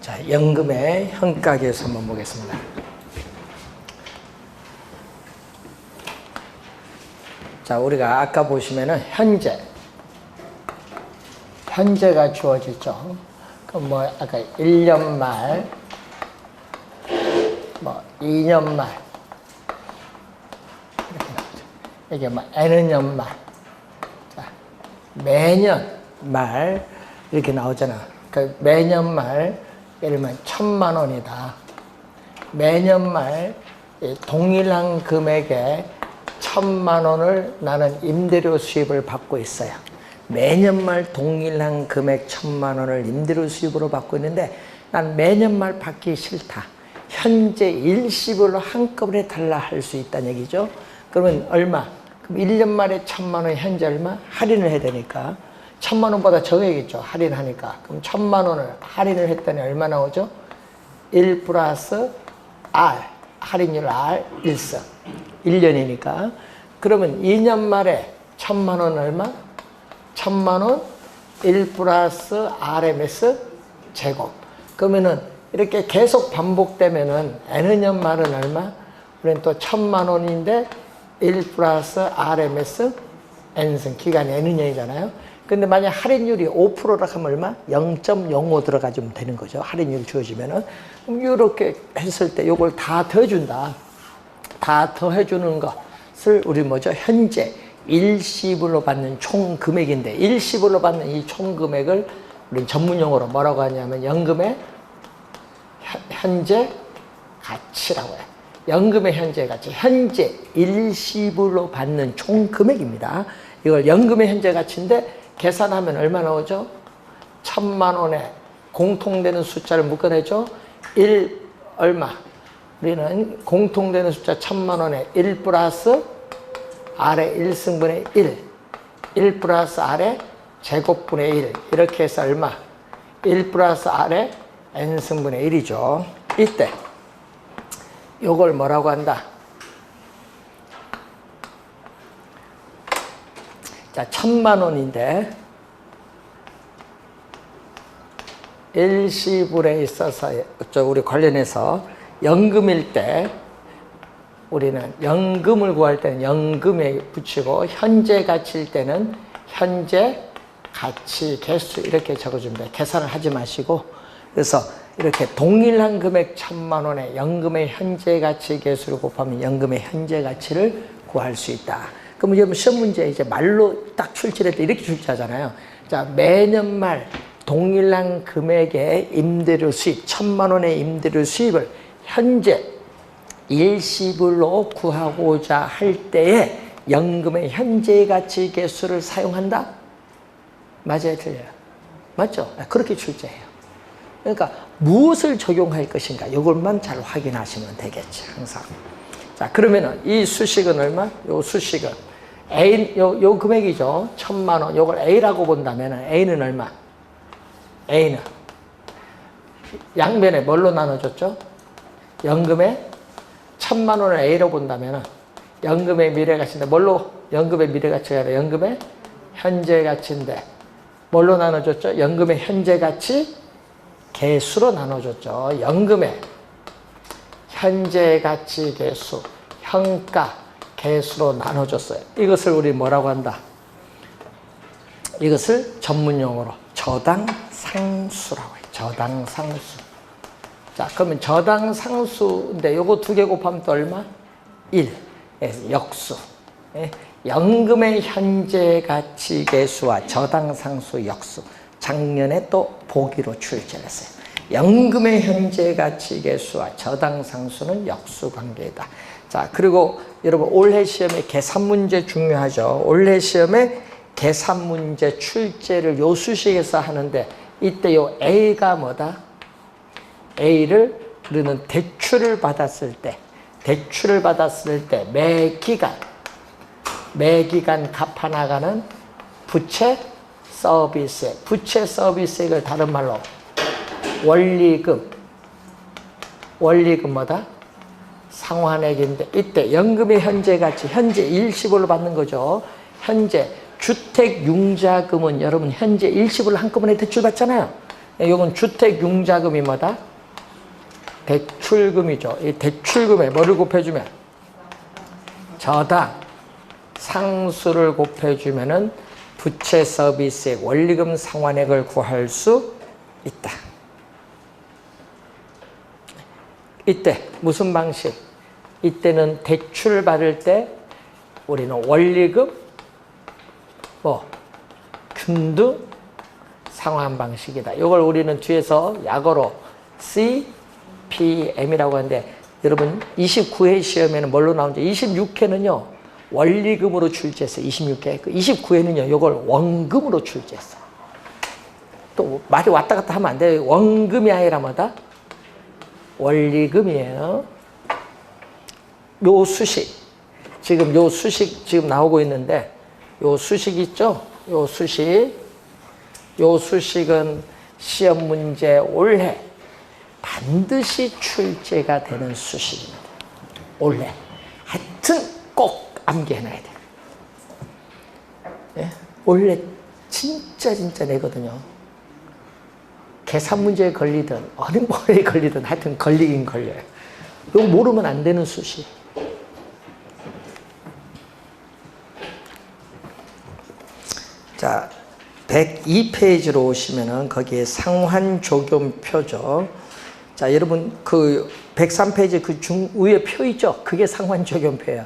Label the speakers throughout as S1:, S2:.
S1: 자, 연금의 현가계수 한번 보겠습니다. 자, 우리가 아까 보시면은 현재가 주어지죠. 그럼 뭐 아까 1년 말, 뭐 2년 말 이렇게 나오죠. 이게 뭐 N은 연말, 자, 매년 말 이렇게 나오잖아. 그 매년 말 예를 들면 1,000만 원이다. 매년 말 동일한 금액의 1,000만 원을 나는 임대료 수입을 받고 있어요. 매년 말 동일한 금액 1,000만 원을 임대료 수입으로 받고 있는데 난 매년 말 받기 싫다. 현재 일시불로 한꺼번에 달라 할 수 있다는 얘기죠. 그러면 얼마? 그럼 1년 말에 1,000만 원 현재 얼마? 할인을 해야 되니까 1,000만 원보다 적어야겠죠. 할인하니까. 그럼 1,000만 원을 할인을 했더니 얼마 나오죠? 1 플러스 R, 할인율 R 1성. 1년이니까. 그러면 2년 말에 1,000만 원 얼마? 1,000만 원 1 플러스 RMS 제곱. 그러면은 이렇게 계속 반복되면은 N년 말은 얼마? 우리는 또 1,000만 원인데 1 플러스 RMS N승. 기간이 N년이잖아요. 근데 만약 할인율이 5%라 하면 얼마? 0.05 들어가주면 되는 거죠. 할인율 주어지면은. 그럼 이렇게 했을 때 이걸 다 더해준다. 다 더해주는 것을 우리 뭐죠? 현재 일시불로 받는 총 금액인데, 일시불로 받는 이 총 금액을 우리 전문용어로 뭐라고 하냐면 연금의 현재 가치라고 해요. 연금의 현재 가치. 현재 일시불로 받는 총 금액입니다. 이걸 연금의 현재 가치인데 계산하면 얼마 나오죠? 1,000만 원에 공통되는 숫자를 묶어내죠? 1 얼마? 우리는 공통되는 숫자 1,000만 원에 1 플러스 R의 1승분의 1. 1 플러스 R의 제곱분의 1. 이렇게 해서 얼마? 1 플러스 R의 N승분의 1이죠. 이때 요걸 뭐라고 한다? 자, 1,000만 원인데 일시불에 있어서 우리 관련해서 연금일 때 우리는 연금을 구할 때는 연금에 붙이고 현재 가치일 때는 현재 가치 개수 이렇게 적어주면 돼요. 계산을 하지 마시고. 그래서 이렇게 동일한 금액 1,000만 원에 연금의 현재 가치 개수를 곱하면 연금의 현재 가치를 구할 수 있다. 그럼 여러분 시험 문제 이제 말로 딱 출제할 때 이렇게 출제하잖아요. 자, 매년 말 동일한 금액의 임대료 수입, 1,000만 원의 임대료 수입을 현재 일시불로 구하고자 할 때에 연금의 현재 가치 개수를 사용한다? 맞아요, 틀려요? 맞죠? 그렇게 출제해요. 그러니까 무엇을 적용할 것인가 이것만 잘 확인하시면 되겠죠, 항상. 자, 그러면은 이 수식은 얼마? 요 수식은 A, 요 금액이죠. 1,000만 원. 요걸 A라고 본다면은 A는 얼마? A는 양변에 뭘로 나눠줬죠? 연금의 1,000만 원을 A로 본다면은 연금의 미래가치인데 뭘로 연금의 미래가치가 아니라 연금의 현재 가치인데 뭘로 나눠줬죠? 연금의 현재 가치 개수로 나눠줬죠. 연금의 현재 가치 개수, 현가 개수로 나눠줬어요. 이것을 우리 뭐라고 한다? 이것을 전문용어로 저당상수라고 해요. 저당상수. 자, 그러면 저당상수인데 요거 두 개 곱하면 또 얼마? 1. 역수. 연금의 현재 가치 개수와 저당상수 역수. 작년에 또 보기로 출제를 했어요. 연금의 현재 가치 개수와 저당상수는 역수 관계이다. 자, 그리고 여러분 올해 시험에 계산 문제 중요하죠. 올해 시험에 계산 문제 출제를 요 수식에서 하는데 이때 요 A가 뭐다? A를 우리는 대출을 받았을 때 매기간 갚아나가는 부채 서비스액. 부채 서비스액을 다른 말로 원리금 뭐다? 상환액인데 이때 연금의 현재 가치, 현재 일시불로 받는 거죠. 현재 주택융자금은 여러분 현재 일시불로 한꺼번에 대출 받잖아요. 이건 주택융자금이 뭐다? 대출금이죠. 이 대출금에 뭐를 곱해주면? 저당 상수를 곱해주면은 부채 서비스액 원리금 상환액을 구할 수 있다. 이때 무슨 방식? 이때는 대출 받을 때 우리는 원리금, 균등 상환 방식이다. 이걸 우리는 뒤에서 약어로 CPM이라고 하는데, 여러분 29회 시험에는 뭘로 나오는지, 26회는요 원리금으로 출제했어요. 26회. 29회는요 이걸 원금으로 출제했어요. 또 말이 왔다 갔다 하면 안 돼요. 원금이 아니라 뭐다? 원리금이에요. 요 수식, 지금 요 수식 지금 나오고 있는데, 요 수식 있죠? 요 수식은 시험 문제 올해 반드시 출제가 되는 수식입니다. 올해. 하여튼 꼭 암기해놔야 돼요. 예? 올해 진짜 내거든요. 계산 문제에 걸리든 어느 뭐에 걸리든 하여튼 걸리긴 걸려요. 이거 모르면 안 되는 수식. 자, 102페이지로 오시면은 거기에 상환적용표죠. 자, 여러분 그 103페이지 그 위에 표 있죠? 그게 상환적용표예요.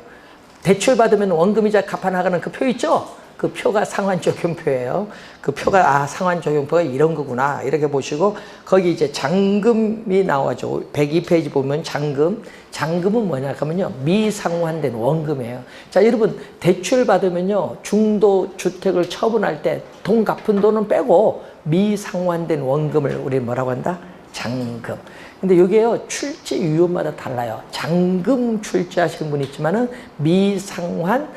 S1: 대출 받으면 원금이자 갚아 나가는 그 표 있죠? 그 표가 상환적용표예요. 그 표가 상환적용표가 이런 거구나 이렇게 보시고, 거기 이제 잔금이 나와죠. 102페이지 보면 잔금은 뭐냐 하면요 미상환된 원금이에요. 자, 여러분 대출 받으면요 중도 주택을 처분할 때 돈 갚은 돈은 빼고 미상환된 원금을 우리 뭐라고 한다? 잔금. 근데 여기에요 출제 유형마다 달라요. 잔금 출제하시는 분이 있지만은 미상환,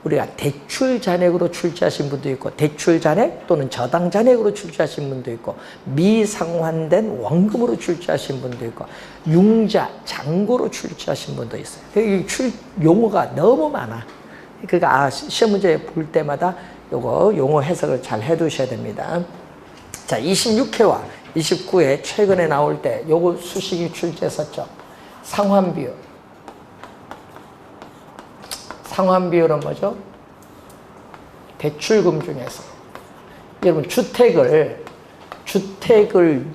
S1: 우리가 대출 잔액으로 출제하신 분도 있고, 대출 잔액 또는 저당 잔액으로 출제하신 분도 있고, 미상환된 원금으로 출제하신 분도 있고, 융자, 잔고로 출제하신 분도 있어요. 이 용어가 너무 많아. 그러니까 시험 문제 볼 때마다 요거 용어 해석을 잘 해두셔야 됩니다. 자, 26회와 29회 최근에 나올 때 요거 수식이 출제했었죠. 상환비율. 상환비율은 뭐죠? 대출금 중에서 여러분 주택을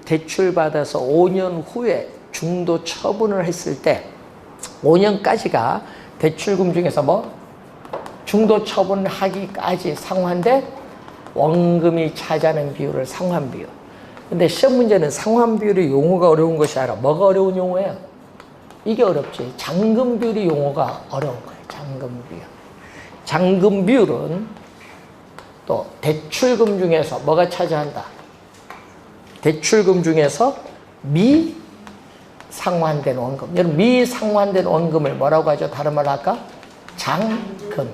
S1: 대출받아서 5년 후에 중도 처분을 했을 때 5년까지가 대출금 중에서 중도 처분하기까지 상환돼 원금이 차지하는 비율을 상환비율. 근데 시험 문제는 상환비율이 용어가 어려운 것이 아니라 뭐가 어려운 용어예요? 이게 어렵지. 잔금 비율이 용어가 어려운 거예요. 잔금 비율은 또 대출금 중에서 뭐가 차지한다? 대출금 중에서 미상환된 원금. 여러분 미상환된 원금을 뭐라고 하죠? 다른 말로 할까? 잔금.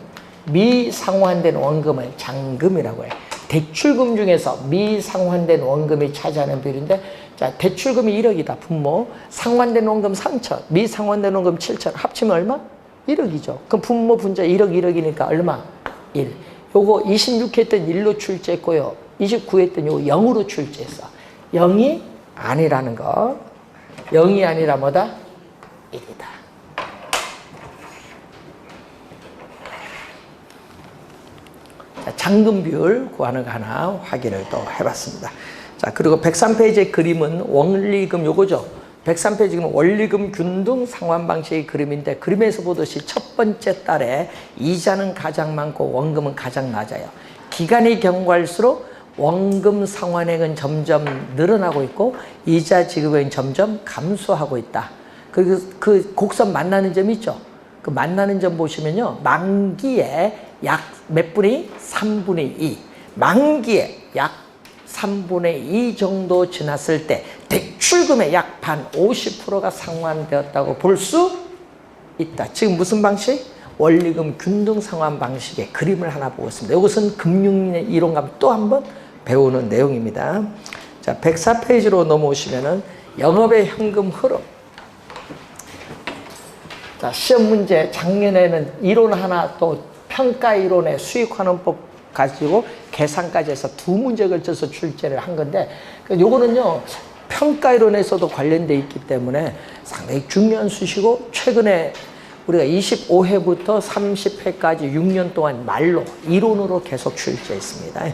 S1: 미상환된 원금을 잔금이라고 해요. 대출금 중에서 미상환된 원금이 차지하는 비율인데, 자, 대출금이 1억이다 분모, 상환된 원금 3천, 미상환된 원금 7천, 합치면 얼마? 1억이죠. 그럼 분모 분자 1억이니까 얼마? 1. 요거 26회 때는 1로 출제했고요. 29회 때는 요거 0으로 출제했어. 0이 아니라는 거. 0이 아니라 뭐다? 1이다. 잔금 비율 구하는 거 하나 확인을 또 해봤습니다. 자, 그리고 103페이지의 그림은 원리금 요거죠. 103페이지는 원리금 균등 상환 방식의 그림인데, 그림에서 보듯이 첫 번째 달에 이자는 가장 많고 원금은 가장 낮아요. 기간이 경과할수록 원금 상환액은 점점 늘어나고 있고 이자 지급액은 점점 감소하고 있다. 그리고 그 곡선 만나는 점 있죠. 그 만나는 점 보시면요, 만기에 약 몇 분의 3분의 2, 만기에 약 3분의 2 정도 지났을 때 대출금의 약 반 50%가 상환되었다고 볼 수 있다. 지금 무슨 방식? 원리금 균등 상환 방식의 그림을 하나 보고 있습니다. 이것은 금융 이론감 또 한 번 배우는 내용입니다. 자, 104페이지로 넘어오시면은 영업의 현금 흐름. 자, 시험 문제 작년에는 이론 하나 또 평가 이론의 수익환원법 가지고 계산까지 해서 두 문제에 걸쳐서 출제를 한 건데, 요거는요, 평가이론에서도 관련돼 있기 때문에 상당히 중요한 수시고, 최근에 우리가 25회부터 30회까지 6년 동안 말로, 이론으로 계속 출제했습니다.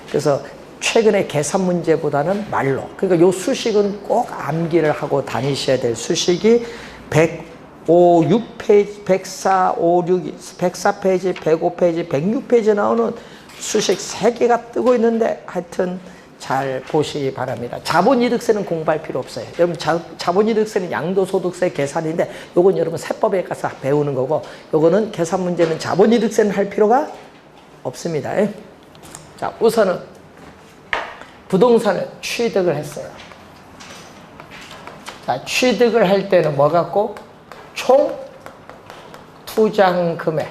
S1: 그래서 최근에 계산 문제보다는 말로. 그러니까 요 수식은 꼭 암기를 하고 다니셔야 될 수식이 105, 6페이지, 104, 5, 6, 104페이지, 105페이지, 106페이지 나오는 수식 3개가 뜨고 있는데 하여튼 잘 보시기 바랍니다. 자본이득세는 공부할 필요 없어요. 여러분 자본이득세는 양도소득세 계산인데 요건 여러분 세법에 가서 배우는 거고, 요거는 계산 문제는 자본이득세는 할 필요가 없습니다. 자, 우선은 부동산을 취득을 했어요. 자, 취득을 할 때는 뭐 갖고? 총 투자금 금액,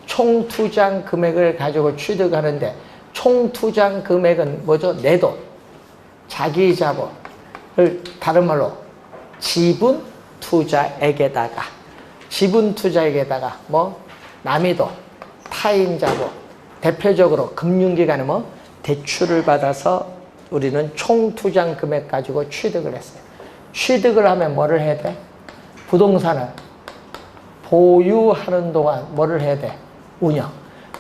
S1: 총 투자금 금액을 가지고 취득하는데, 총 투자금 금액은 뭐죠? 내 돈, 자기 자본을 다른 말로 지분 투자액에다가, 지분 투자액에다가 뭐 남의 돈, 타인 자본, 대표적으로 금융기관에 뭐 대출을 받아서 우리는 총 투자금 금액 가지고 취득을 했어요. 취득을 하면 뭐를 해야 돼? 부동산을 보유하는 동안 뭐를 해야 돼? 운영.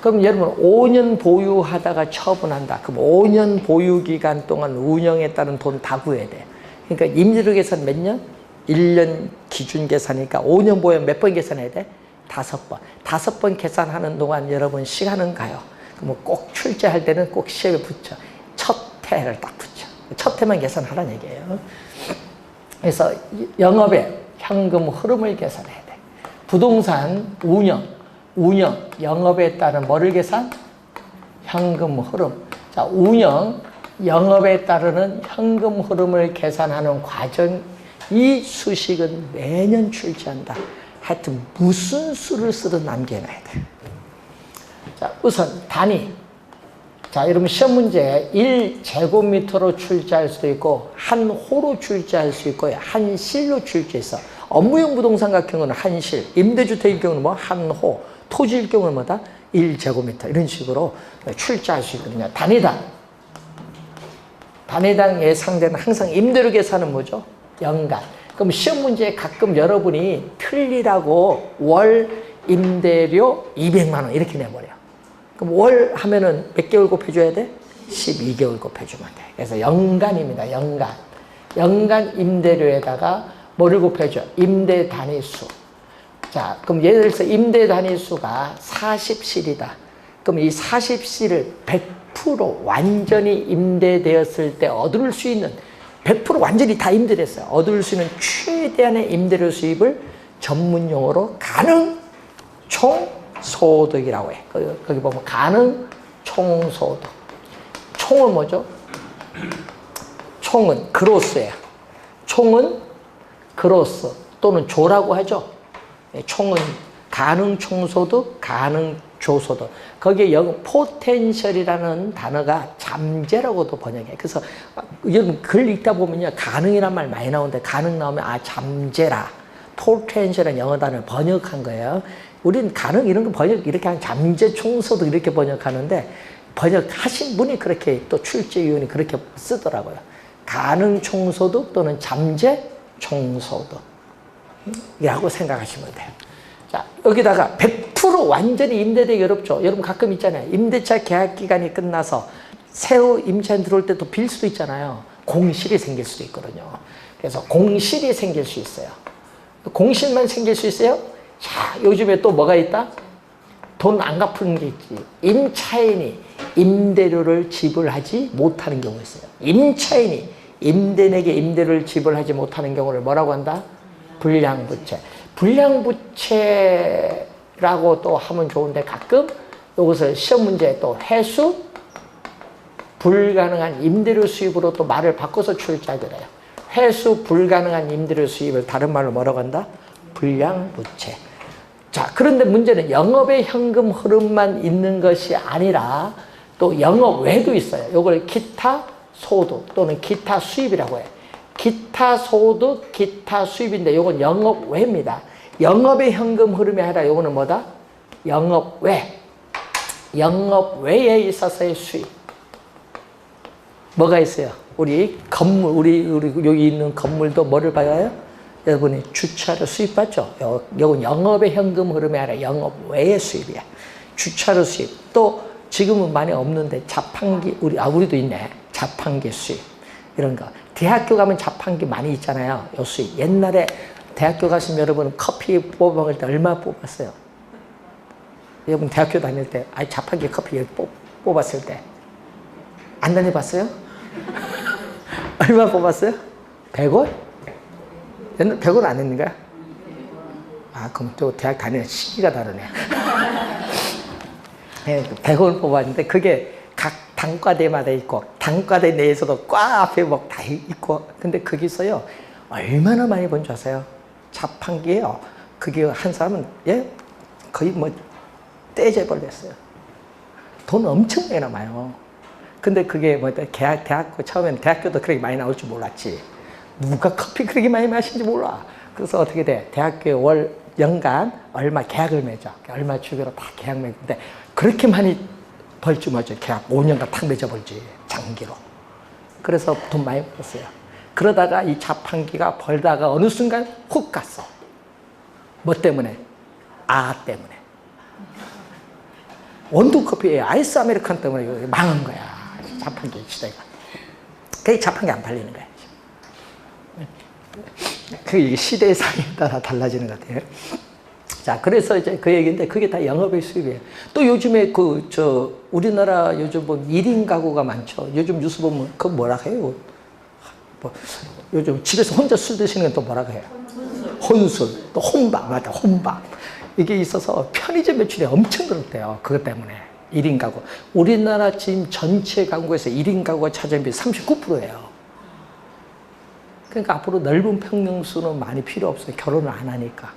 S1: 그럼 여러분 5년 보유하다가 처분한다. 그럼 5년 보유 기간 동안 운영에 따른 돈 다 구해야 돼. 그러니까 임대료 계산 몇 년? 1년 기준 계산이니까 5년 보유면 몇 번 계산해야 돼? 5번. 5번 계산하는 동안 여러분 시간은 가요. 그럼 꼭 출제할 때는 꼭 시험에 붙여. 첫 해를 딱 붙여. 첫 해만 계산하라는 얘기예요. 그래서 영업의 현금 흐름을 계산해야 돼. 부동산 운영, 영업에 따른 뭐를 계산? 현금 흐름. 자, 운영, 영업에 따르는 현금 흐름을 계산하는 과정, 이 수식은 매년 출제한다. 하여튼 무슨 수를 쓰든 남겨놔야 돼. 자, 우선 단위. 자, 여러분 시험 문제 1제곱미터로 출제할 수도 있고, 한 호로 출제할 수 있고, 한 실로 출제해서 업무용 부동산 같은 경우는 한 실, 임대주택일 경우는 뭐 한 호, 토지일 경우는 뭐다? 1제곱미터 이런 식으로 출제할 수 있거든요. 단위당 예상되는 항상 임대료 계산은 뭐죠? 연간. 그럼 시험 문제에 가끔 여러분이 틀리라고 월 임대료 200만 원 이렇게 내버려. 그럼 월 하면은 몇 개월 곱해줘야 돼? 12개월 곱해주면 돼. 그래서 연간입니다. 연간 임대료에다가 뭐를 곱해줘? 임대 단위수. 자, 그럼 예를 들어서 임대 단위수가 40실이다. 그럼 이 40실을 100% 완전히 임대되었을 때 얻을 수 있는, 100% 완전히 다 임대됐어요. 얻을 수 있는 최대한의 임대료 수입을 전문용어로 가능 총소득이라고 해. 거기 보면 가능 총소득. 총은 뭐죠? 총은 그로스예요. 총은 그로스 또는 조라고 하죠. 총은 가능 총소득, 가능 조소득. 거기에 포텐셜이라는 단어가 잠재라고도 번역해. 그래서 여러분 글 읽다 보면요, 가능이란 말 많이 나오는데 가능 나오면 잠재라. 포텐셜은 영어 단어를 번역한 거예요. 우리는 가능 이런 거 번역 이렇게 한 잠재 총소득 이렇게 번역하는데, 번역하신 분이 그렇게 또 출제위원이 그렇게 쓰더라고요. 가능 총소득 또는 잠재 총소득 이라고 생각하시면 돼요. 자, 여기다가 100% 완전히 임대되기 어렵죠. 여러분 가끔 있잖아요. 임대차 계약 기간이 끝나서 새로 임차인 들어올 때 또 빌 수도 있잖아요. 공실이 생길 수도 있거든요. 그래서 공실이 생길 수 있어요. 공실만 생길 수 있어요? 자, 요즘에 또 뭐가 있다? 돈 안 갚는 게 있지. 임차인이 임대료를 지불하지 못하는 경우가 있어요. 임차인이 임대인에게 임대료를 지불하지 못하는 경우를 뭐라고 한다? 불량부채. 불량부채라고 또 하면 좋은데, 가끔 이것을 시험 문제에 또 회수 불가능한 임대료 수입으로 또 말을 바꿔서 출제하게 돼요. 회수 불가능한 임대료 수입을 다른 말로 뭐라고 한다? 불량부채. 자, 그런데 문제는 영업의 현금 흐름만 있는 것이 아니라 또 영업 외도 있어요. 이걸 기타 소득 또는 기타 수입이라고 해요. 기타 소득, 기타 수입인데 이건 영업 외입니다. 영업의 현금 흐름이 아니라 이거는 뭐다? 영업 외. 영업 외에 있어서의 수입. 뭐가 있어요? 우리 건물, 우리 여기 있는 건물도 뭐를 봐요? 여러분이 주차료 수입 받죠? 요건 영업의 현금 흐름이 아니라 영업 외의 수입이야. 주차료 수입. 또 지금은 많이 없는데 자판기, 우리도 있네. 자판기 수입. 이런 거. 대학교 가면 자판기 많이 있잖아요. 요 수입. 옛날에 대학교 가시면 여러분 커피 뽑아 먹을 때 얼마 뽑았어요? 여러분 대학교 다닐 때, 자판기 커피 뽑았을 때. 안 다녀봤어요? 얼마 뽑았어요? 100원? 옛날 100원 안 했는 거야? 그럼 또 대학 다니는 시기가 다르네. 100원 뽑았는데 그게 각 단과대마다 있고 단과대 내에서도 과 앞에 막 다 있고 근데 거기서요 얼마나 많이 번 줄 아세요? 자판기에요. 그게 한 사람은 거의 뭐 떼재벌 됐어요. 돈 엄청나게 남아요. 근데 그게 뭐 대학교 처음엔 대학교도 그렇게 많이 나올 줄 몰랐지. 누가 커피 그렇게 많이 마시는지 몰라. 그래서 어떻게 돼? 대학교에 연간 얼마 계약을 맺어. 얼마 주기로 다 계약 맺는데 그렇게 많이 벌지 뭐죠. 계약 5년간 탁 맺어버리지. 장기로. 그래서 돈 많이 벌었어요. 그러다가 이 자판기가 벌다가 어느 순간 훅 갔어. 뭐 때문에? 때문에. 원두커피 아이스 아메리칸 때문에 망한 거야. 자판기 시대가. 그게 자판기 안 팔리는 거야. 그 시대상에 따라 달라지는 것 같아요. 자, 그래서 이제 그 얘기인데 그게 다 영업의 수입이에요. 또 요즘에 우리나라 요즘 뭐 1인 가구가 많죠. 요즘 뉴스 보면 그거 뭐라 해요? 요즘 집에서 혼자 술 드시는 건 또 뭐라 해요? 혼술. 또 혼밥. 맞아, 혼밥. 이게 있어서 편의점 매출이 엄청 늘었대요. 그것 때문에. 1인 가구. 우리나라 지금 전체 가구에서 1인 가구가 차지하는 비 39%예요. 그러니까 앞으로 넓은 평형수는 많이 필요 없어요. 결혼을 안 하니까.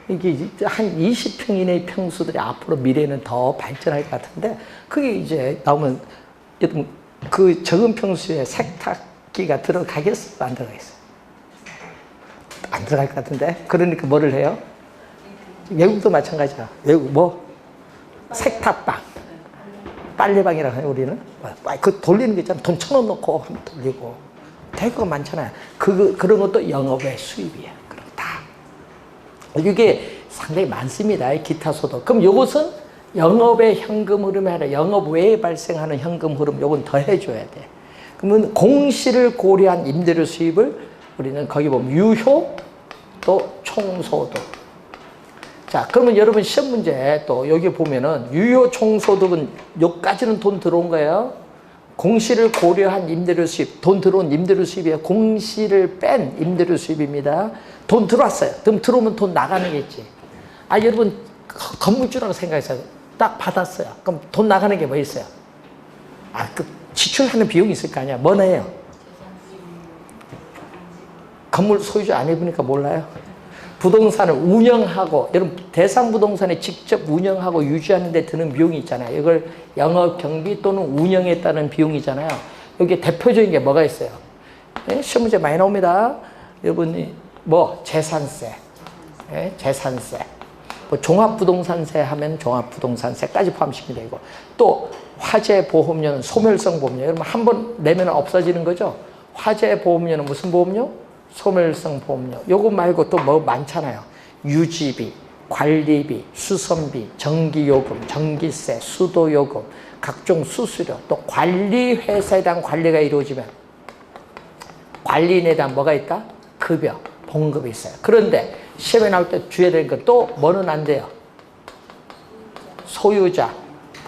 S1: 이게 한 20평 이내의 평수들이 앞으로 미래는 더 발전할 것 같은데, 그게 이제 나오면, 그 적은 평수에 세탁기가 들어가겠어? 안 들어가겠어요? 안 들어갈 것 같은데? 그러니까 뭐를 해요? 외국도 마찬가지야. 외국 뭐? 세탁방. 빨래방이라고 해요, 우리는. 그 돌리는 게 있잖아. 돈 1,000원 넣고 한번 돌리고. 대구가 많잖아요. 그런 것도 영업의 수입이에요. 그럼 다. 이게 상당히 많습니다. 기타 소득. 그럼 이것은 영업의 현금 흐름이 아니라 영업 외에 발생하는 현금 흐름, 요건 더 해줘야 돼. 그러면 공시를 고려한 임대료 수입을 우리는 거기 보면 유효 또 총소득. 자, 그러면 여러분 시험 문제 또 여기 보면은 유효 총소득은 여기까지는 돈 들어온 거예요. 공시를 고려한 임대료 수입, 돈 들어온 임대료 수입이에요. 공시를 뺀 임대료 수입입니다. 돈 들어왔어요. 그럼 들어오면 돈 나가는 게 있지. 여러분 건물주라고 생각했어요. 딱 받았어요. 그럼 돈 나가는 게 뭐 있어요? 그 지출하는 비용이 있을 거 아니야. 뭐네요? 건물 소유주 안 해보니까 몰라요. 부동산을 운영하고, 여러분 대상부동산에 직접 운영하고 유지하는 데 드는 비용이 있잖아요. 이걸 영업경비 또는 운영에 따른 비용이잖아요. 여기에 대표적인 게 뭐가 있어요? 시험 문제 많이 나옵니다. 여러분이 뭐 재산세, 재산세, 뭐 종합부동산세 하면 종합부동산세까지 포함시키면 되고, 또 화재보험료는 소멸성 보험료. 여러분 한 번 내면 없어지는 거죠. 화재보험료는 무슨 보험료? 소멸성 보험료. 요거 말고 또 뭐 많잖아요. 유지비, 관리비, 수선비, 전기요금, 전기세, 수도요금, 각종 수수료, 또 관리회사에 대한 관리가 이루어지면 관리인에 대한 뭐가 있다? 급여, 봉급이 있어요. 그런데 시험에 나올 때 주의해야 될 건 또 뭐는 안 돼요? 소유자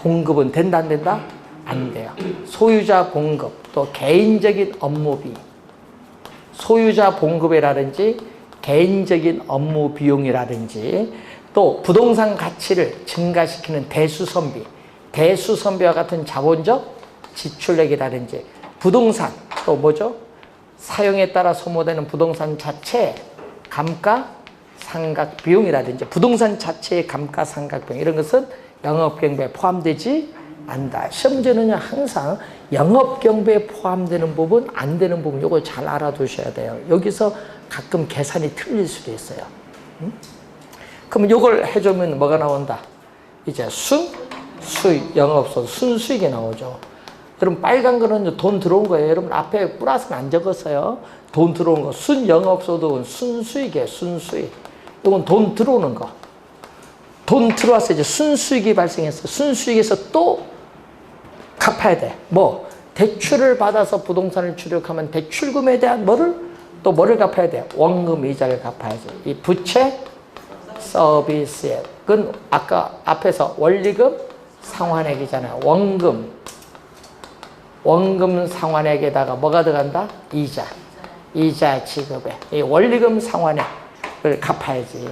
S1: 봉급은 된다 안 된다? 안 돼요. 소유자 봉급, 또 개인적인 업무비, 소유자 봉급이라든지 개인적인 업무 비용이라든지 또 부동산 가치를 증가시키는 대수선비, 대수선비와 같은 자본적 지출액이라든지 부동산, 또 뭐죠? 사용에 따라 소모되는 부동산 자체 감가상각 비용이라든지 부동산 자체의 감가상각 비용, 이런 것은 영업경비에 포함되지 않는다. 시험 문제는요, 항상 영업경비에 포함되는 부분, 안 되는 부분, 이거 잘 알아두셔야 돼요. 여기서 가끔 계산이 틀릴 수도 있어요. 그럼 이걸 해주면 뭐가 나온다? 이제 수익, 영업소득, 순수익이 나오죠. 여러분 빨간 거는 돈 들어온 거예요. 여러분 앞에 플러스는 안 적었어요. 돈 들어온 거. 순영업소득은 순수익이에요. 순수익. 이건 돈 들어오는 거. 돈 들어와서 이제 순수익이 발생했어. 순수익에서 또 갚아야 돼. 뭐 대출을 받아서 부동산을 취득하면 대출금에 대한 뭐를 갚아야 돼? 원금 이자를 갚아야지. 이 부채 서비스액. 그건 아까 앞에서 원리금 상환액이잖아요. 원금 상환액에다가 뭐가 들어간다? 이자 지급에. 이 원리금 상환액을 갚아야지.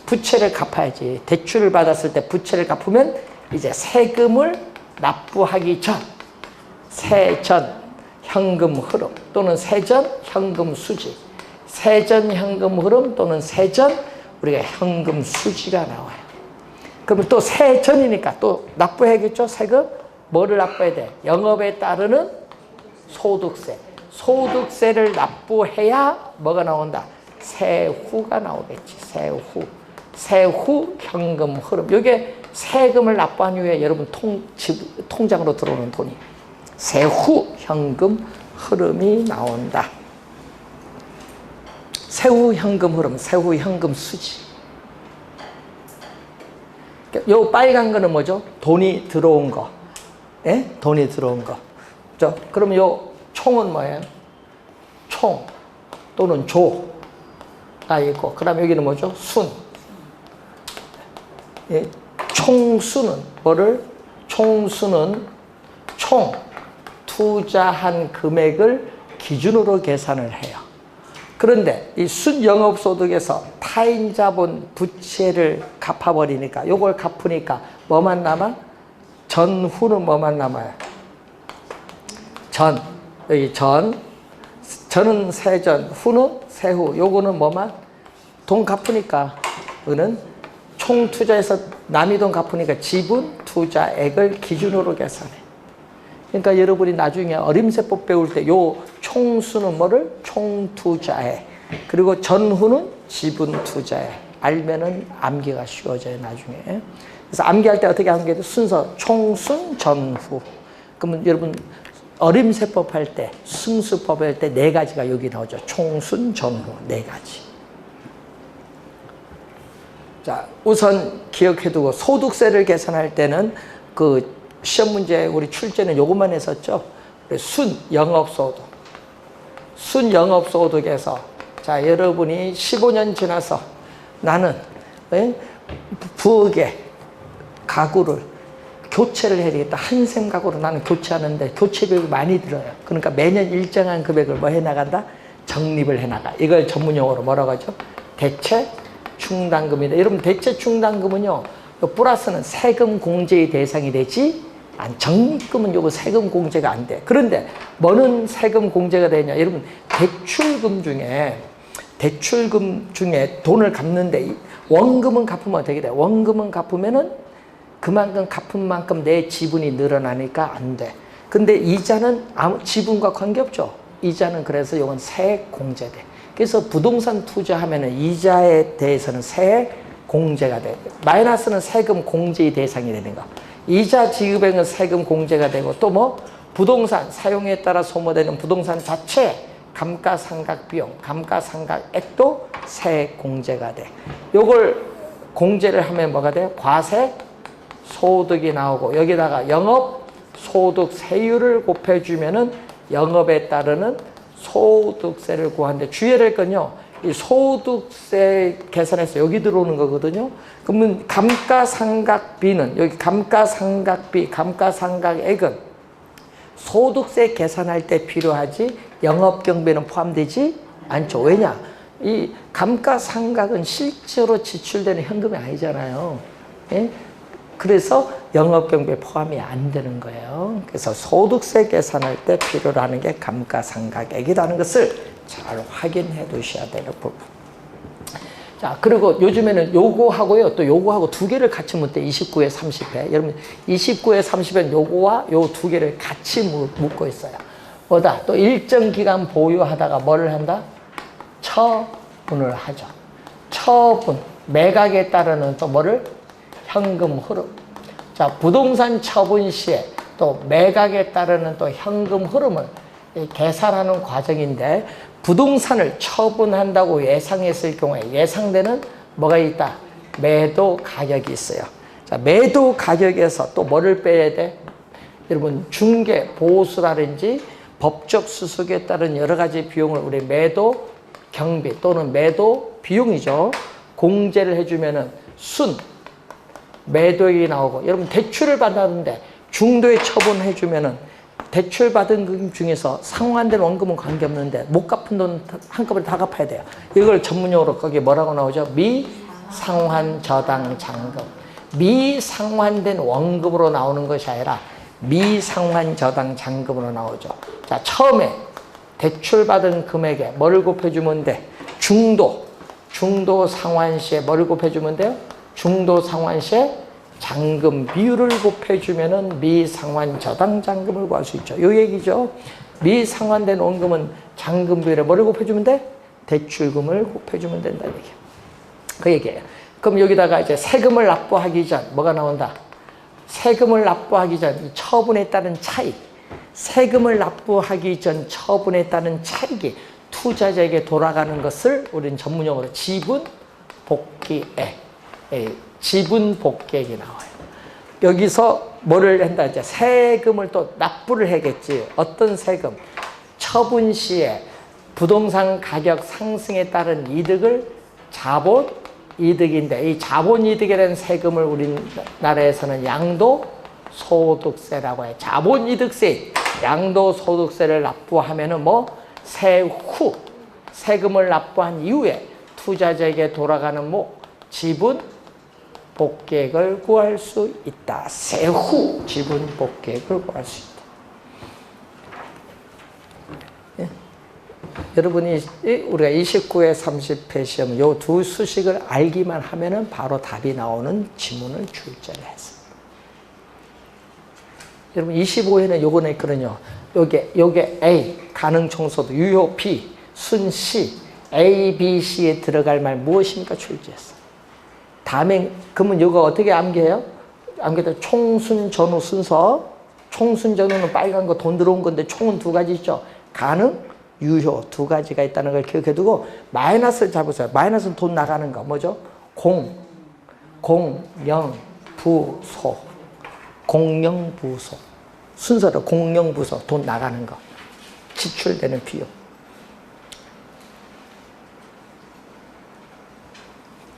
S1: 부채를 갚아야지. 대출을 받았을 때 부채를 갚으면 이제 세금을 납부하기 전, 세전 현금 흐름 또는 세전 현금 수지, 세전 현금 흐름 또는 세전 우리가 현금 수지가 나와요. 그러면 또 세전이니까 또 납부해야겠죠? 세금? 뭐를 납부해야 돼? 영업에 따르는 소득세. 소득세를 납부해야 뭐가 나온다? 세후가 나오겠지. 세후 현금 흐름. 이게 세금을 납부한 이후에 여러분 통장으로 들어오는 돈이 세후 현금 흐름이 나온다. 세후 현금 흐름, 세후 현금 수지. 요 빨간 거는 뭐죠? 돈이 들어온 거. 예? 돈이 들어온 거. 그럼 요 총은 뭐예요? 총 또는 조가 있고, 그 다음에 여기는 뭐죠? 순. 예? 총수는 뭐를? 총수는 총 투자한 금액을 기준으로 계산을 해요. 그런데 이 순영업소득에서 타인 자본 부채를 갚아버리니까, 요걸 갚으니까 뭐만 남아? 전후는 뭐만 남아요? 여기 전은 세전, 후는 세후. 요거는 뭐만? 돈 갚으니까, 이거는 총 투자해서 남이 돈 갚으니까 지분 투자액을 기준으로 계산해. 그러니까 여러분이 나중에 어림세법 배울 때 요 총수는 뭐를? 총투자액. 그리고 전후는 지분 투자액. 알면은 암기가 쉬워져요, 나중에. 그래서 암기할 때 어떻게 암기해야 돼? 순서 총순 전후. 그러면 여러분 어림세법 할 때, 승수법 할 때 네 가지가 여기 나오죠. 총순 전후 네 가지. 자, 우선 기억해두고 소득세를 계산할 때는 그 시험 문제 우리 출제는 요것만 했었죠. 순영업소득. 순영업소득에서 자, 여러분이 15년 지나서 나는 부엌에 가구를 교체를 해야 되겠다. 한샘 가구로 나는 교체하는데 교체비용이 많이 들어요. 그러니까 매년 일정한 금액을 뭐 해나간다? 적립을 해나가. 이걸 전문용어로 뭐라고 하죠? 대체 충당금이다. 여러분 대체 충당금은요, 플러스는 세금 공제의 대상이 되지 적립금은 요거 세금 공제가 안 돼. 그런데 뭐는 세금 공제가 되냐? 여러분 대출금 중에 돈을 갚는데 원금은 갚으면 어떻게 돼? 원금은 갚으면은 그만큼 갚은 만큼 내 지분이 늘어나니까 안 돼. 근데 이자는 지분과 관계없죠. 이자는 그래서 이건 세액 공제돼. 그래서 부동산 투자하면은 이자에 대해서는 세액 공제가 돼. 마이너스는 세금 공제의 대상이 되는 거. 이자 지급액은 세금 공제가 되고, 또 뭐 부동산 사용에 따라 소모되는 부동산 자체 감가상각 비용, 감가상각액도 세액 공제가 돼. 요걸 공제를 하면 뭐가 돼? 과세 소득이 나오고, 여기다가 영업 소득 세율을 곱해주면은 영업에 따르는 소득세를 구하는데 주의해야 될 건요, 이 소득세 계산해서 여기 들어오는 거거든요. 그러면 감가상각비는 여기 감가상각비, 감가상각액은 소득세 계산할 때 필요하지 영업경비는 포함되지 않죠. 왜냐? 이 감가상각은 실제로 지출되는 현금이 아니잖아요. 예? 그래서 영업경비에 포함이 안 되는 거예요. 그래서 소득세 계산할 때 필요로 하는 게 감가상각액이라는 것을 잘 확인해 두셔야 되는 부분. 자, 그리고 요즘에는 요거하고요, 또 요거하고 두 개를 같이 묻대. 29에 30회. 여러분, 29에 30회는 요거와 요 두 개를 같이 묻고 있어요. 뭐다? 또 일정 기간 보유하다가 뭐를 한다? 처분을 하죠. 처분. 매각에 따르는 또 뭐를? 현금 흐름. 자, 부동산 처분 시에 또 매각에 따르는 또 현금 흐름을 계산하는 과정인데 부동산을 처분한다고 예상했을 경우에 예상되는 뭐가 있다? 매도 가격이 있어요. 자, 매도 가격에서 또 뭐를 빼야 돼? 여러분 중개, 보수라든지 법적 수수에 따른 여러 가지 비용을 우리 매도 경비 또는 매도 비용이죠. 공제를 해주면은 매도액이 나오고 여러분 대출을 받았는데 중도에 처분해주면은 대출 받은 금 중에서 상환된 원금은 관계없는데 못 갚은 돈 한꺼번에 다 갚아야 돼요. 이걸 전문용어로 거기 뭐라고 나오죠? 미상환 저당 잔금. 미상환된 원금으로 나오는 것이 아니라 미상환 저당 잔금으로 나오죠. 자, 처음에 대출 받은 금액에 뭐를 곱해주면 돼? 중도 상환 시에 뭐를 곱해주면 돼요? 중도 상환 시에 잔금 비율을 곱해주면은 미상환 저당 잔금을 구할 수 있죠. 요 얘기죠. 미상환된 원금은 잔금 비율에 뭐를 곱해주면 돼? 대출금을 곱해주면 된다 얘기예요. 그 얘기예요. 그럼 여기다가 이제 세금을 납부하기 전 뭐가 나온다? 세금을 납부하기 전 이 처분에 따른 차익, 세금을 납부하기 전 처분에 따른 차익이 투자자에게 돌아가는 것을 우리는 전문용어로 지분복귀액, 지분복귀액이 나와요. 여기서 뭐를 한다? 이제 세금을 또 납부를 해야겠지. 어떤 세금? 처분 시에 부동산 가격 상승에 따른 이득을 자본이득인데 이 자본이득에 대한 세금을 우리나라에서는 양도소득세라고 해요. 자본이득세, 양도소득세를 납부하면은 세후 세금을 납부한 이후에 투자자에게 돌아가는 지분 복귀액을 구할 수 있다. 세후 지분 복귀액을 구할 수 있다. 예. 여러분이 우리가 29회 30회 시험 요 두 수식을 알기만 하면은 바로 답이 나오는 지문을 출제를 했습니다. 여러분 25회는 요거는 있거든요. 요게 A 가능 청소도 유효 B 순 C A, B, C에 들어갈 말 무엇입니까? 출제했어. 다음에 그러면 이거 어떻게 암기해요? 암기도 총순 전후 순서. 총순 전후는 빨간 거 돈 들어온 건데 총은 두 가지 있죠. 가능, 유효 두 가지가 있다는 걸 기억해두고 마이너스를 잡으세요. 마이너스는 돈 나가는 거 뭐죠? 공영부소. 공영부소. 순서로 공영부소 돈 나가는 거. 지출되는 비용.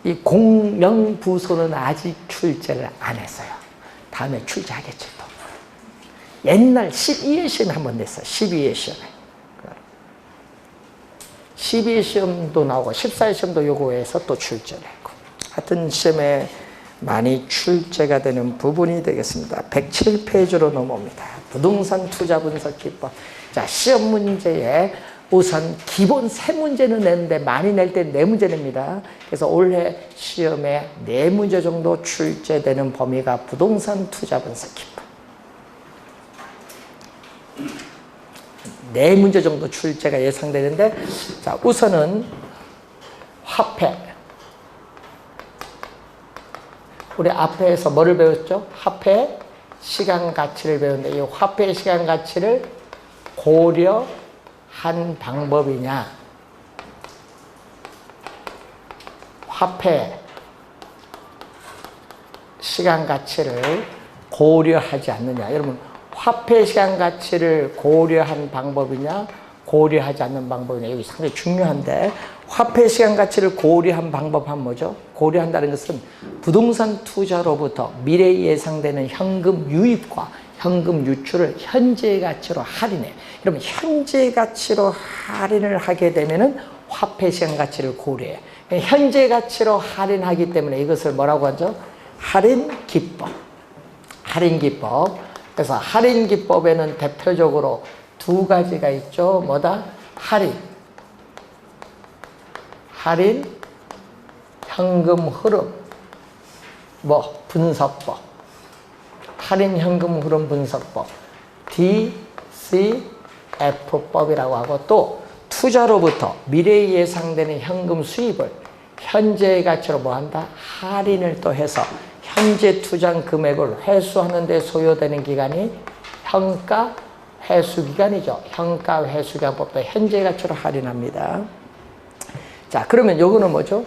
S1: 이 공영부소는 아직 출제를 안 했어요. 다음에 출제하겠죠. 또. 옛날 12회 시험에 한 번 냈어요. 12회 시험에. 12회 시험도 나오고 14회 시험도 요거에서 또 출제를 했고. 하여튼 시험에 많이 출제가 되는 부분이 되겠습니다. 107페이지로 넘어옵니다. 부동산 투자 분석 기법. 자, 시험 문제에 우선 기본 3문제는 내는데 많이 낼 때 4문제 냅니다. 그래서 올해 시험에 4문제 정도 출제되는 범위가 부동산 투자 분석 기법. 4문제 정도 출제가 예상되는데, 자, 우선은 화폐. 우리 앞에서 뭐를 배웠죠? 화폐 시간 가치를 배웠는데, 이 화폐 시간 가치를 고려한 방법이냐, 화폐 시간 가치를 고려하지 않느냐. 여러분, 화폐 시간 가치를 고려한 방법이냐, 고려하지 않는 방법이냐, 여기 상당히 중요한데, 화폐 시간 가치를 고려한 방법은 뭐죠? 고려한다는 것은 부동산 투자로부터 미래에 예상되는 현금 유입과 현금 유출을 현재 가치로 할인해. 그러면 현재 가치로 할인을 하게 되면은 화폐 시간 가치를 고려해. 현재 가치로 할인하기 때문에 이것을 뭐라고 하죠? 할인 기법. 할인 기법. 그래서 할인 기법에는 대표적으로 두 가지가 있죠. 뭐다? 할인 현금 흐름 분석법. 할인 현금 흐름 분석법. DCF법이라고 하고, 또 투자로부터 미래에 예상되는 현금 수입을 현재 가치로 뭐한다? 할인을 또 해서 현재 투자 금액을 회수하는 데 소요되는 기간이 현가 회수기간이죠. 현가 회수기간법도 현재 가치로 할인합니다. 자, 그러면 요거는 뭐죠?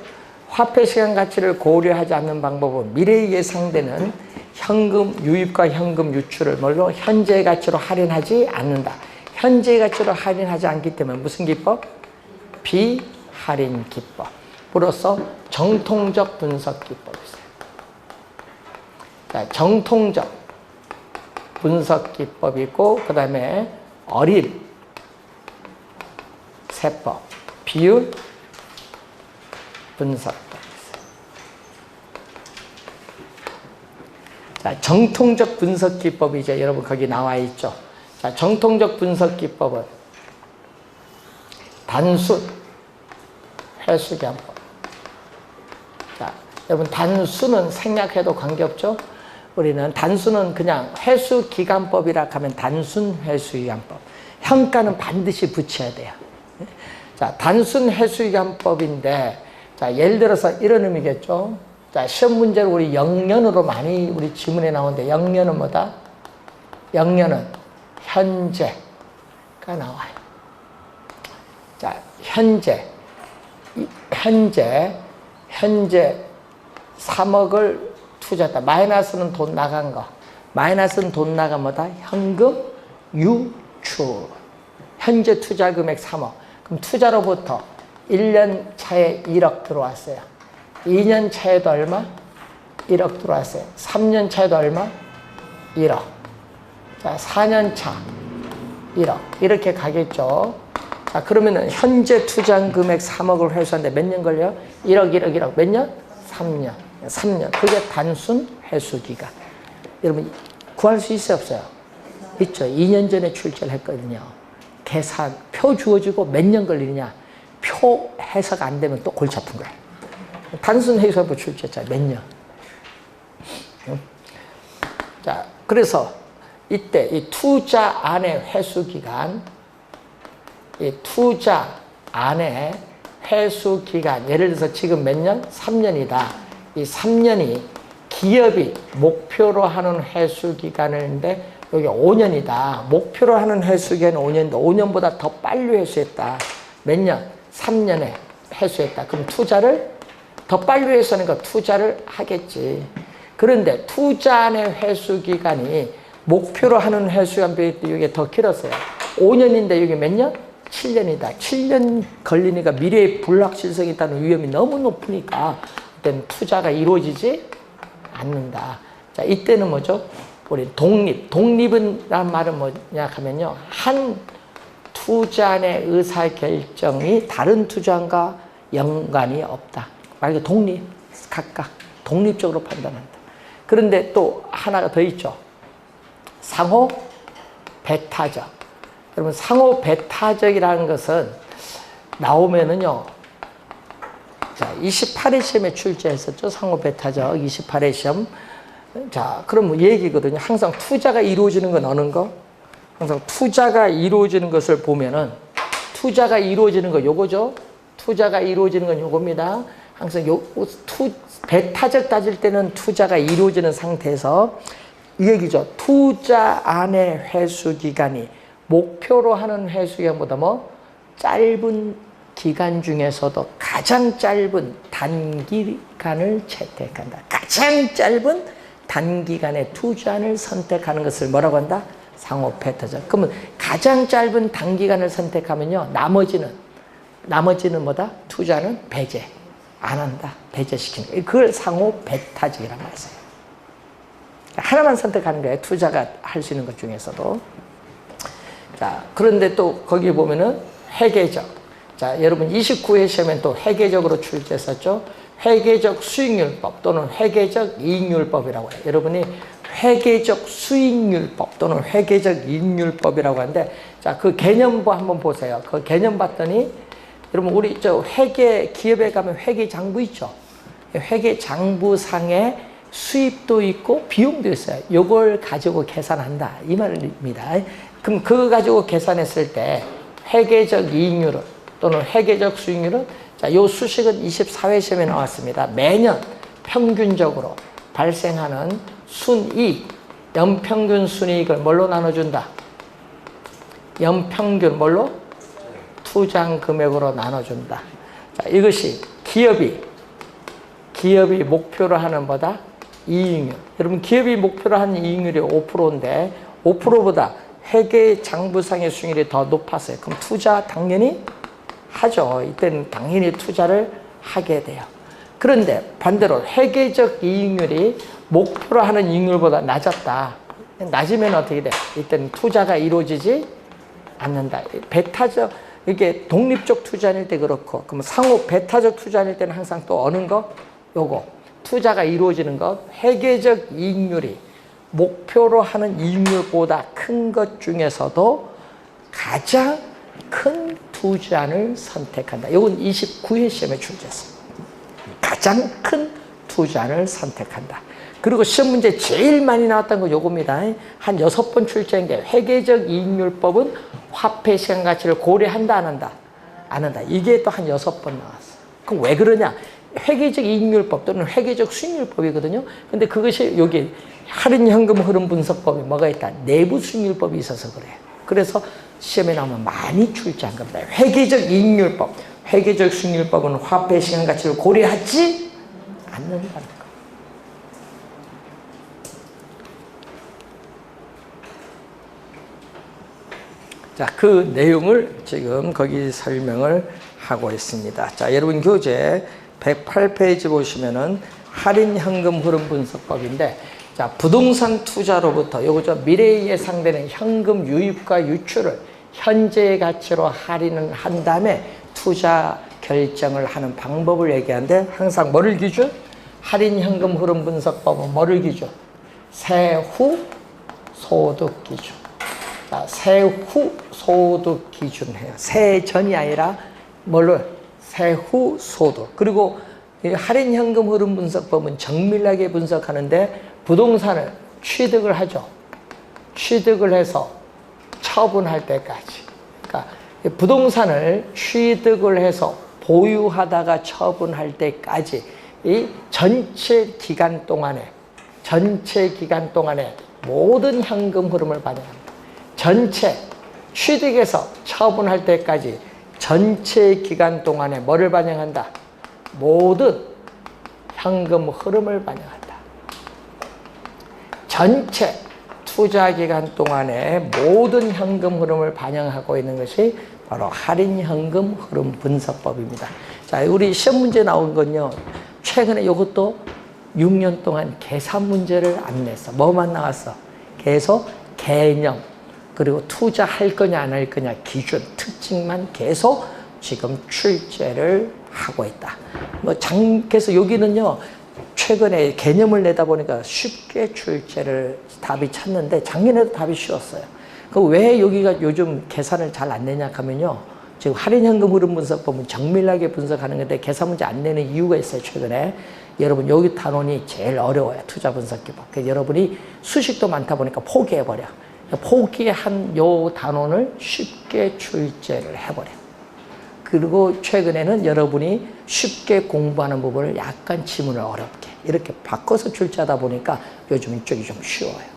S1: 화폐 시간 가치를 고려하지 않는 방법은 미래에 예상되는 현금 유입과 현금 유출을 뭘로 현재 가치로 할인하지 않는다. 현재 가치로 할인하지 않기 때문에 무슨 기법? 비할인 기법으로서 정통적 분석 기법이 있어요. 자, 정통적 분석 기법이 있고 그 다음에 어릴 세법, 비율 분석법 있어요. 자, 정통적 분석 기법이 이제 여러분 거기 나와 있죠. 자, 정통적 분석 기법은 단순 회수기간법. 자, 여러분 단순은 생략해도 관계없죠. 우리는 단순은 그냥 회수기간법이라 하면 단순 회수기간법. 현가는 반드시 붙여야 돼요. 자, 단순 회수기간법인데, 자, 예를 들어서 이런 의미겠죠. 자, 시험 문제로 우리 영년으로 많이 우리 지문에 나오는데, 영년은 뭐다? 영년은 현재가 나와요. 자, 현재 3억을 투자했다. 마이너스는 돈 나간 거. 마이너스는 돈 나간 뭐다? 현금 유출. 현재 투자 금액 3억. 그럼 투자로부터 1년 차에 1억 들어왔어요. 2년 차에도 얼마? 1억 들어왔어요. 3년 차에도 얼마? 1억. 자, 4년 차 1억. 이렇게 가겠죠. 자, 그러면은 현재 투자 금액 3억을 회수하는데 몇 년 걸려? 1억. 몇 년? 3년. 3년. 그게 단순 회수 기간. 여러분 구할 수 있어요, 없어요? 있죠. 2년 전에 출제를 했거든요. 계산 표 주어지고 몇 년 걸리느냐? 표 해석 안 되면 또 골치 아픈 거예요. 단순 회수하고 출제했잖아요. 몇 년. 자, 그래서 이때 이 투자 안의 회수 기간, 이 투자 안의 회수 기간, 예를 들어서 지금 몇 년? 3년이다. 이 3년이 기업이 목표로 하는 회수 기간인데 여기 5년이다. 목표로 하는 회수 기간은 5년인데 5년보다 더 빨리 회수했다. 몇 년? 3년에 회수했다. 그럼 투자를 더 빨리 회수하니까 투자를 하겠지. 그런데 투자 안의 회수 기간이 목표로 하는 회수 기간 비해 이게 더 길었어요. 5년인데 여기 몇 년? 7년이다. 7년 걸리니까 미래에 불확실성이 있다는 위험이 너무 높으니까 그때는 투자가 이루어지지 않는다. 자, 이때는 뭐죠? 우리 독립. 독립은 라는 말은 뭐냐 하면요. 한 투자의 의사결정이 다른 투자과 연관이 없다. 말 독립. 각각 독립적으로 판단한다. 그런데 또 하나가 더 있죠. 상호 배타적. 여러분 상호 배타적이라는 것은 나오면은요. 자, 28회 시험에 출제했었죠. 상호 배타적 28회 시험. 자, 그럼 얘기거든요. 항상 투자가 이루어지는 건 어느 거? 항상 투자가 이루어지는 것을 보면은 투자가 이루어지는 거 요거죠. 투자가 이루어지는 건 요겁니다. 항상 배타적 따질 때는 투자가 이루어지는 상태에서 이 얘기죠. 투자 안의 회수 기간이 목표로 하는 회수 기간보다 뭐 짧은 기간 중에서도 가장 짧은 단기간을 채택한다. 가장 짧은 단기간의 투자를 선택하는 것을 뭐라고 한다? 상호 배타적. 그러면 가장 짧은 단기간을 선택하면요. 나머지는 뭐다? 투자는 배제 안 한다. 배제시키는 거예요. 그걸 상호 배타적이라고 하세요. 하나만 선택하는 거예요. 투자가 할 수 있는 것 중에서도. 자, 그런데 또 거기 보면은 회계적. 자, 여러분 29회 시험엔 또 회계적으로 출제했었죠. 회계적 수익률법 또는 회계적 이익률법이라고 해요. 여러분이 회계적 수익률법 또는 회계적 이익률법이라고 하는데, 자, 그 개념부 한번 보세요. 그 개념 봤더니 여러분 우리 저 회계 기업에 가면 회계장부 있죠. 회계장부상에 수입도 있고 비용도 있어요. 요걸 가지고 계산한다 이 말입니다. 그럼 그거 가지고 계산했을 때 회계적 이익률은 또는 회계적 수익률은, 자, 요 수식은 24회 시험에 나왔습니다. 매년 평균적으로 발생하는 순이익 연평균 순이익을 뭘로 나눠준다? 연평균 뭘로? 투자한 금액으로 나눠준다. 자, 이것이 기업이 목표로 하는 보다 이익률. 여러분 기업이 목표로 하는 이익률이 5%인데 5%보다 회계 장부상의 수익률이 더 높았어요. 그럼 투자 당연히 하죠. 이때는 당연히 투자를 하게 돼요. 그런데 반대로 회계적 이익률이 목표로 하는 이익률보다 낮았다. 낮으면 어떻게 돼? 이때는 투자가 이루어지지 않는다. 배타적, 이게 독립적 투자일 때 그렇고, 그럼 상호 배타적 투자일 때는 항상 또 어느 거? 요거. 투자가 이루어지는 것, 회계적 이익률이 목표로 하는 이익률보다 큰 것 중에서도 가장 큰 투자를 선택한다. 이건 29회 시험에 출제했습니다. 가장 큰 투자를 선택한다. 그리고 시험 문제 제일 많이 나왔던 거 요겁니다. 한 6번 출제한 게 회계적 이익률법은 화폐 시간 가치를 고려한다 안 한다? 안 한다. 이게 또 한 6번 나왔어. 그럼 왜 그러냐? 회계적 이익률법 또는 회계적 수익률법이거든요. 근데 그것이 여기 할인현금 흐름 분석법에 뭐가 있다? 내부 수익률법이 있어서 그래요. 그래서 시험에 나오면 많이 출제한 겁니다. 회계적 이익률법, 회계적 수익률법은 화폐 시간 가치를 고려하지 않는다는 거. 자, 그 내용을 지금 거기 설명을 하고 있습니다. 자, 여러분 교재 108페이지 보시면은 할인 현금 흐름 분석법인데, 자, 부동산 투자로부터 요거죠. 미래에 예상되는 현금 유입과 유출을 현재의 가치로 할인을 한 다음에 투자 결정을 하는 방법을 얘기하는데, 항상 뭐를 기준? 할인 현금 흐름 분석법은 뭐를 기준? 세후 소득 기준. 자, 세후 소득 기준해요. 세전이 아니라 뭘로? 세후 소득. 그리고 이 할인 현금 흐름 분석법은 정밀하게 분석하는데 부동산을 취득을 하죠. 취득을 해서 처분할 때까지. 그러니까 부동산을 취득을 해서 보유하다가 처분할 때까지 이 전체 기간 동안에 모든 현금 흐름을 반영합니다. 전체 취득해서 처분할 때까지 전체 기간 동안에 뭐를 반영한다? 모든 현금 흐름을 반영한다. 전체 투자 기간 동안에 모든 현금 흐름을 반영하고 있는 것이 바로 할인 현금 흐름 분석법입니다. 자, 우리 시험 문제 나온 건요. 최근에 이것도 6년 동안 계산 문제를 안 냈어. 뭐만 나왔어? 계속 개념, 그리고 투자할 거냐 안 할 거냐 기준, 특징만 계속 지금 출제를 하고 있다. 그래서 여기는요, 최근에 개념을 내다 보니까 쉽게 출제를 답이 찾는데 작년에도 답이 쉬웠어요. 왜 여기가 요즘 계산을 잘 안 내냐 하면요, 지금 할인현금 흐름 분석법은 정밀하게 분석하는 건데 계산 문제 안 내는 이유가 있어요. 최근에 여러분 여기 단원이 제일 어려워요. 투자 분석기법. 그래서 여러분이 수식도 많다 보니까 포기해버려. 포기한 요 단원을 쉽게 출제를 해버려. 그리고 최근에는 여러분이 쉽게 공부하는 부분을 약간 지문을 어렵게 이렇게 바꿔서 출제하다 보니까 요즘 이쪽이 좀 쉬워요.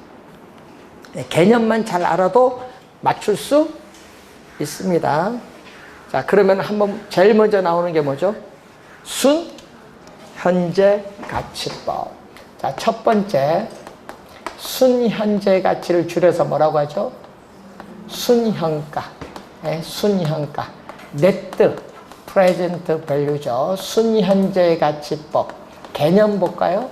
S1: 개념만 잘 알아도 맞출 수 있습니다. 자, 그러면 한번 제일 먼저 나오는 게 뭐죠? 순현재가치법. 자, 첫 번째 순현재 가치를 줄여서 뭐라고 하죠? 순현가. 네, 순현가. Net Present Value죠. 순현재 가치법. 개념 볼까요?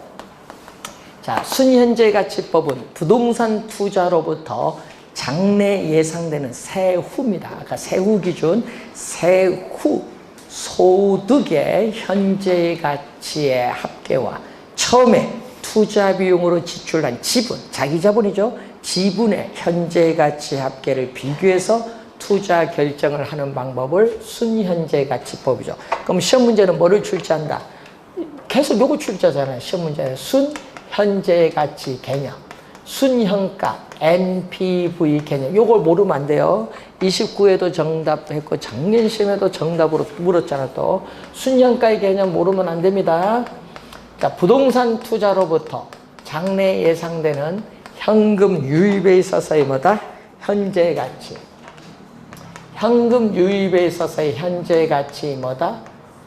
S1: 자, 순현재 가치법은 부동산 투자로부터 장래 예상되는 세후입니다. 아까 세후 기준, 세후 소득의 현재 가치의 합계와 처음에 투자 비용으로 지출한 지분, 자기 자본이죠. 지분의 현재 가치 합계를 비교해서 투자 결정을 하는 방법을 순현재 가치법이죠. 그럼 시험 문제는 뭐를 출제한다? 계속 요거 출제하잖아요. 시험 문제는 순현재 가치 개념, 순현가, NPV 개념. 요걸 모르면 안 돼요. 29회도 정답했고 작년 시험에도 정답으로 물었잖아. 또 순현가의 개념 모르면 안 됩니다. 자, 부동산 투자로부터 장래 예상되는 현금 유입에 있어서의 뭐다? 현재 가치. 현금 유입에 있어서의 현재 가치 뭐다?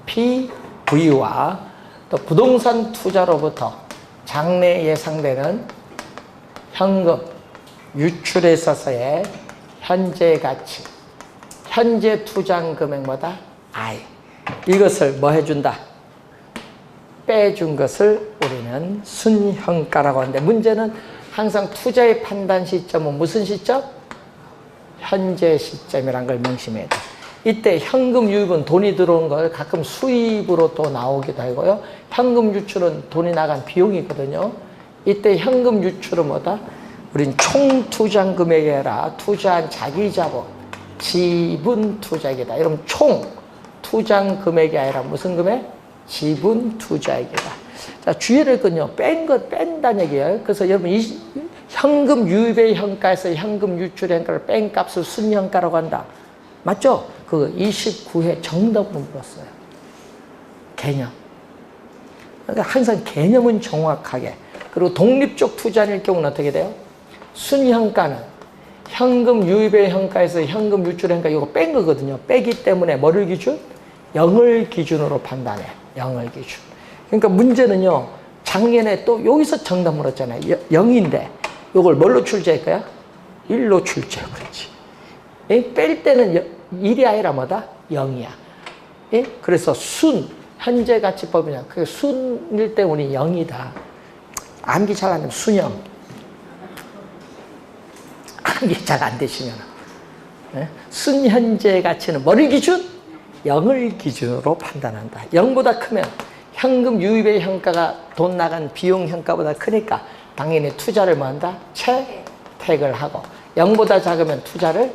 S1: PV와 또 부동산 투자로부터 장래 예상되는 현금 유출에 있어서의 현재 가치. 현재 투자한 금액 뭐다? I. 이것을 뭐 해준다? 빼준 것을 우리는 순현가라고 하는데, 문제는 항상 투자의 판단 시점은 무슨 시점? 현재 시점이란 걸 명심해야 돼. 이때 현금 유입은 돈이 들어온 걸 가끔 수입으로 또 나오기도 하고요. 현금 유출은 돈이 나간 비용이거든요. 이때 현금 유출은 뭐다? 우린 총 투자한 금액이 아니라 투자한 자기 자본, 지분 투자액이다. 이러면 총 투자한 금액이 아니라 무슨 금액? 지분 투자액이다. 자, 주의를 끈요. 뺀 것 뺀다는 얘기예요. 그래서 여러분 이 현금 유입의 현가에서 현금 유출의 현가를 뺀 값을 순현가라고 한다. 맞죠? 그 29회 정답으로 물었어요. 개념. 그러니까 항상 개념은 정확하게. 그리고 독립적 투자일 경우는 어떻게 돼요? 순현가는 현금 유입의 현가에서 현금 유출의 현가 이거 뺀 거거든요. 빼기 때문에 뭐를 기준? 0을 기준으로 판단해. 0을 기준. 그러니까 문제는요. 작년에 또 여기서 정답 물었잖아요. 0인데 이걸 뭘로 출제할 거야? 1로 출제해. 그렇지. 뺄 때는 1이 아니라 뭐다? 0이야. 그래서 현재 가치법이냐. 그 순일 때 우리 0이다. 암기 잘 안 되면 순영. 암기 잘 안 되시면. 순현재 가치는 뭐를 기준? 0을 기준으로 판단한다. 0보다 크면 현금 유입의 현가가 돈 나간 비용 현가보다 크니까 당연히 투자를 뭐 한다? 채택을 하고 0보다 작으면 투자를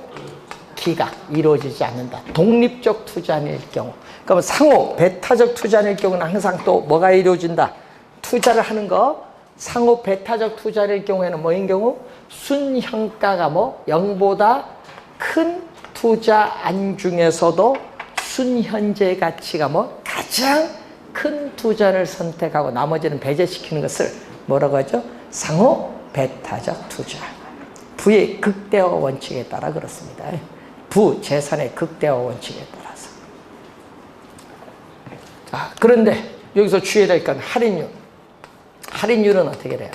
S1: 기각, 이루어지지 않는다. 독립적 투자일 경우. 그러면 상호 배타적 투자일 경우는 항상 또 뭐가 이루어진다? 투자를 하는 거. 상호 배타적 투자일 경우에는 뭐인 경우? 순현가가 뭐 0보다 큰 투자안 중에서도 순현재 가치가 뭐 가장 큰 투자를 선택하고 나머지는 배제시키는 것을 뭐라고 하죠? 상호 배타적 투자. 부의 극대화 원칙에 따라 그렇습니다. 부 재산의 극대화 원칙에 따라서. 자, 그런데 여기서 주의해야 될 건 할인율. 할인율은 어떻게 돼요?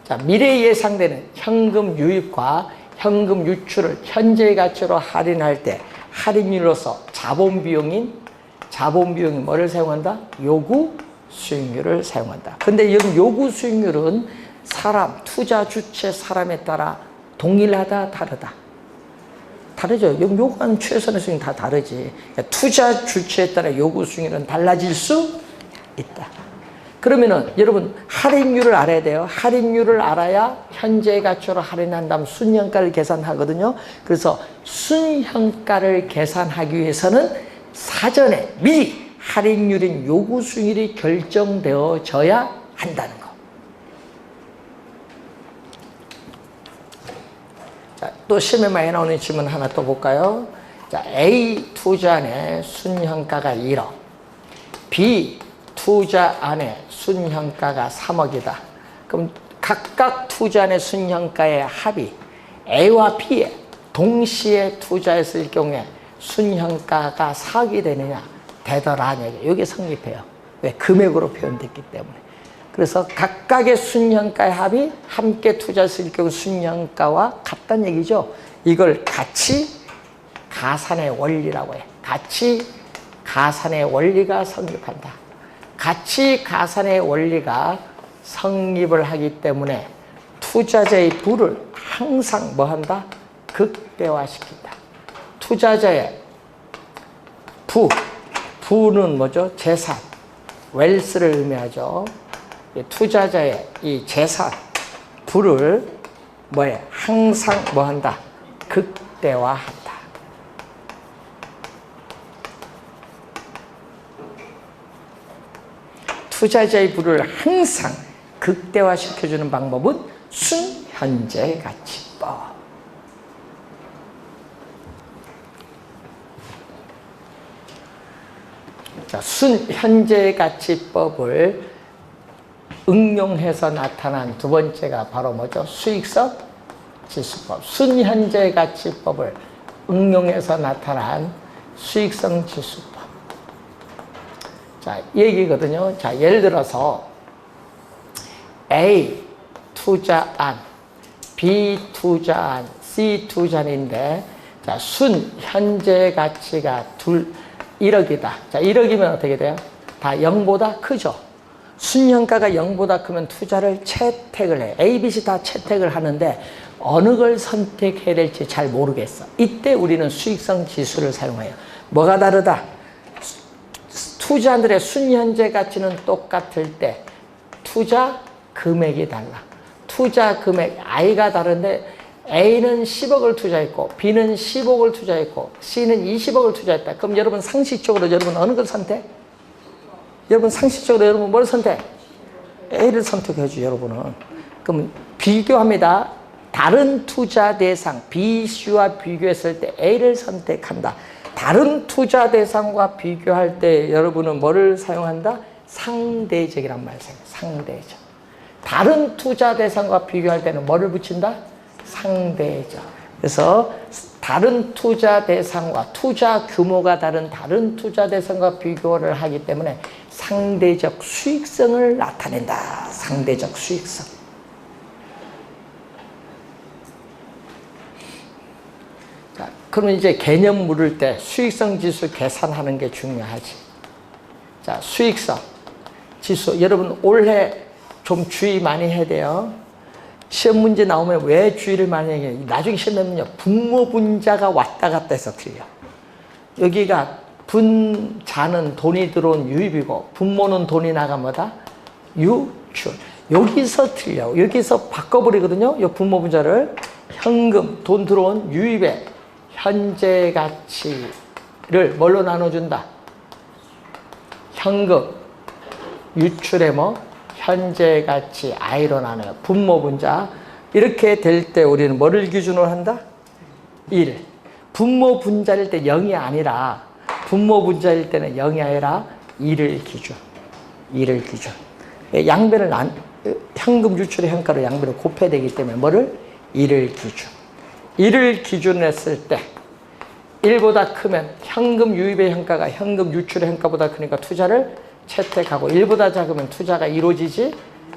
S1: 자, 미래에 예상되는 현금 유입과 현금 유출을 현재 가치로 할인할 때 할인율로서 자본 비용이 뭐를 사용한다? 요구 수익률을 사용한다. 근데 여러분 요구 수익률은 사람, 투자 주체 사람에 따라 동일하다, 다르다. 다르죠. 요구하는 최선의 수익률 다 다르지. 그러니까 투자 주체에 따라 요구 수익률은 달라질 수 있다. 그러면은 여러분 할인율을 알아야 돼요. 할인율을 알아야 현재 가치로 할인한 다음 순현가를 계산하거든요. 그래서 순현가를 계산하기 위해서는 사전에 미리 할인율인 요구 수익률이 결정되어져야 한다는 거. 자, 또 시험에 많이 나오는 질문 하나 또 볼까요? 자, A 투자안의 순현가가 1억, B 투자안의 순현가가 3억이다. 그럼 각각 투자안의 순현가의 합이 A와 B에 동시에 투자했을 경우에 순현가가 4억이 되느냐? 되더라는 얘기예요. 이게 성립해요. 왜? 금액으로 표현됐기 때문에. 그래서 각각의 순현가의 합이 함께 투자했을 경우 순현가와 같다는 얘기죠. 이걸 가치 가산의 원리라고 해. 가치 가산의 원리가 성립한다. 가치 가산의 원리가 성립을 하기 때문에 투자자의 부를 항상 뭐 한다? 극대화시킨다. 투자자의 부는 뭐죠? 재산, 웰스를 의미하죠. 투자자의 이 재산, 부를 뭐해? 항상 뭐 한다? 극대화한다. 투자자의 부를 항상 극대화시켜주는 방법은 순현재 가치법. 자, 순현재 가치법을 응용해서 나타난 두 번째가 바로 뭐죠? 수익성 지수법. 순현재 가치법을 응용해서 나타난 수익성 지수법. 자, 이 얘기거든요. 자, 예를 들어서 A 투자안, B 투자안, C 투자안인데, 자, 순 현재 가치가 1억이다. 자, 1억이면 어떻게 돼요? 다 0보다 크죠. 순현가가 0보다 크면 투자를 채택을 해. A, B, C 다 채택을 하는데 어느 걸 선택해야 될지 잘 모르겠어. 이때 우리는 수익성 지수를 사용해요. 뭐가 다르다? 투자들의 순현재 가치는 똑같을 때 투자 금액이 달라. 투자 금액 I가 다른데 A는 10억을 투자했고 B는 10억을 투자했고 C는 20억을 투자했다. 그럼 여러분 상식적으로 여러분 어느 걸 선택? 여러분 상식적으로 여러분 뭘 선택? A를 선택해야지 여러분은. 그럼 비교합니다. 다른 투자 대상 B, C와 비교했을 때 A를 선택한다. 다른 투자 대상과 비교할 때 여러분은 뭐를 사용한다? 상대적이란 말을 사용해요. 상대적. 다른 투자 대상과 비교할 때는 뭐를 붙인다? 상대적. 그래서 다른 투자 대상과 투자 규모가 다른 다른 투자 대상과 비교를 하기 때문에 상대적 수익성을 나타낸다. 상대적 수익성. 자, 그러면 이제 개념 물을 때 수익성 지수 계산하는 게 중요하지. 자, 수익성 지수. 여러분 올해 좀 주의 많이 해야 돼요. 시험 문제 나오면 왜 주의를 많이 해요? 나중에 시험에는요, 분모분자가 왔다 갔다 해서 틀려. 여기가 분자는 돈이 들어온 유입이고, 분모는 돈이 나간 뭐다? 유출. 여기서 틀려. 여기서 바꿔버리거든요. 이 분모분자를. 현금, 돈 들어온 유입의 현재 가치를 뭘로 나눠준다? 현금, 유출의 뭐? 현재 가치 I로 나눠요. 분모분자. 이렇게 될 때 우리는 뭐를 기준으로 한다? 1. 분모분자일 때 0이 아니라, 분모분자일 때는 0이 아니라 2를 기준. 2를 기준. 양변을 현금 유출의 현가로 양변을 곱해야 되기 때문에 뭐를? 2를 기준. 2를 기준으로 했을 때 1보다 크면 현금 유입의 현가가 현금 유출의 현가보다 크니까 투자를 채택하고 1보다 작으면 투자가 이루어지지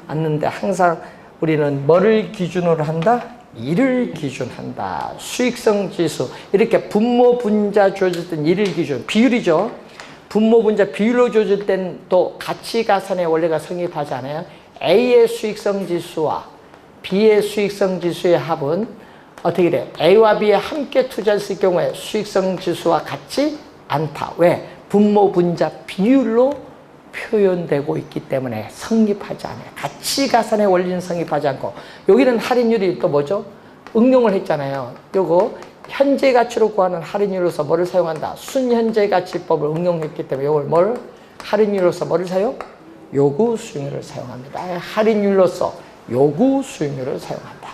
S1: 않는데 항상 우리는 뭐를 기준으로 한다? 2를 기준한다. 수익성 지수. 이렇게 분모 분자 주어질 땐 2를 기준. 비율이죠. 분모 분자 비율로 주어질 땐 또 가치 가산의 원리가 성립하지 않아요. A의 수익성 지수와 B의 수익성 지수의 합은 어떻게 돼요? A와 B에 함께 투자했을 경우에 수익성 지수와 같지 않다. 왜? 분모 분자 비율로 표현되고 있기 때문에 성립하지 않아요. 가치 가산의 원리는 성립하지 않고, 여기는 할인율이 또 뭐죠? 응용을 했잖아요. 요거 현재 가치로 구하는 할인율로서 뭐를 사용한다? 순현재 가치법을 응용했기 때문에 이걸 뭘? 할인율로서 뭐를 사용? 요구 수익률을 사용합니다. 할인율로서 요구 수익률을 사용한다.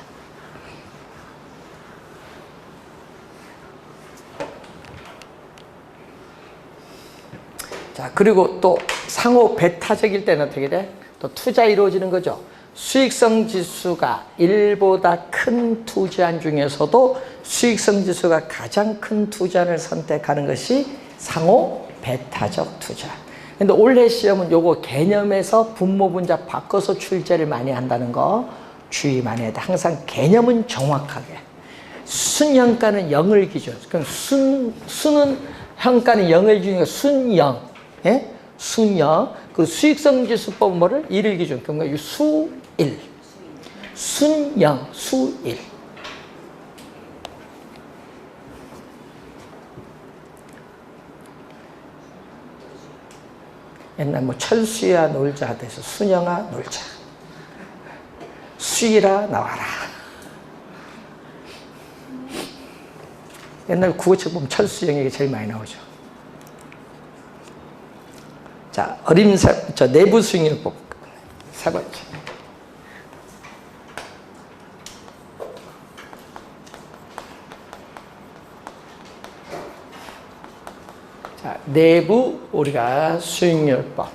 S1: 자, 그리고 또 상호 배타적일 때는 어떻게 돼? 또 투자 이루어지는 거죠. 수익성 지수가 1보다 큰 투자안 중에서도 수익성 지수가 가장 큰 투자를 선택하는 것이 상호 배타적 투자. 근데 올해 시험은 요거 개념에서 분모분자 바꿔서 출제를 많이 한다는 거 주의 많이 해야 돼. 항상 개념은 정확하게. 순현가는 0을 기준. 그럼 순은 현가는 0을 기준이니까 순0. 예? 순0. 그 수익성 지수법은 뭐를? 1을 기준. 그러니까 수1. 순0, 수1. 옛날 뭐 철수야 놀자 돼서 순영아 놀자. 수일아 나와라. 옛날 국어책 보면 철수영에게 제일 많이 나오죠. 자, 저 내부 수익률법 세 번째. 자, 내부 우리가 수익률법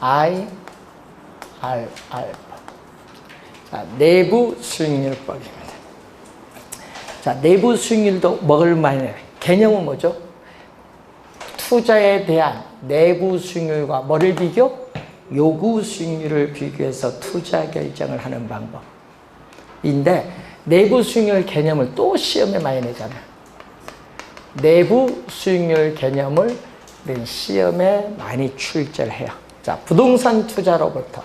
S1: I, 알파. 자, 내부 수익률법입니다. 자, 내부 수익률도 먹을 만해. 개념은 뭐죠? 투자에 대한 내부 수익률과 뭐를 비교? 요구 수익률을 비교해서 투자 결정을 하는 방법인데, 내부 수익률 개념을 또 시험에 많이 내잖아요. 내부 수익률 개념을 시험에 많이 출제를 해요. 자, 부동산 투자로부터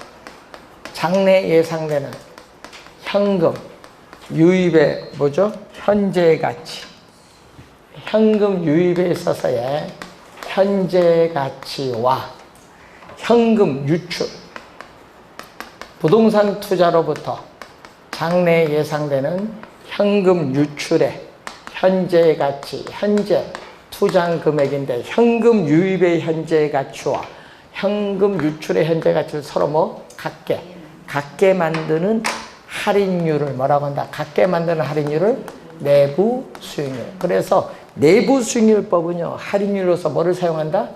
S1: 장래 예상되는 현금, 유입의 뭐죠? 현재 가치. 현금 유입에 있어서의 현재 가치와 현금 유출. 부동산 투자로부터 장래 예상되는 현금 유출의 현재 가치, 현재 투자한 금액인데 현금 유입의 현재 가치와 현금 유출의 현재 가치를 서로 뭐? 같게 만드는 할인율을 뭐라고 한다? 같게 만드는 할인율을 내부 수익률. 그래서 내부 수익률법은요, 할인율로서 뭐를 사용한다?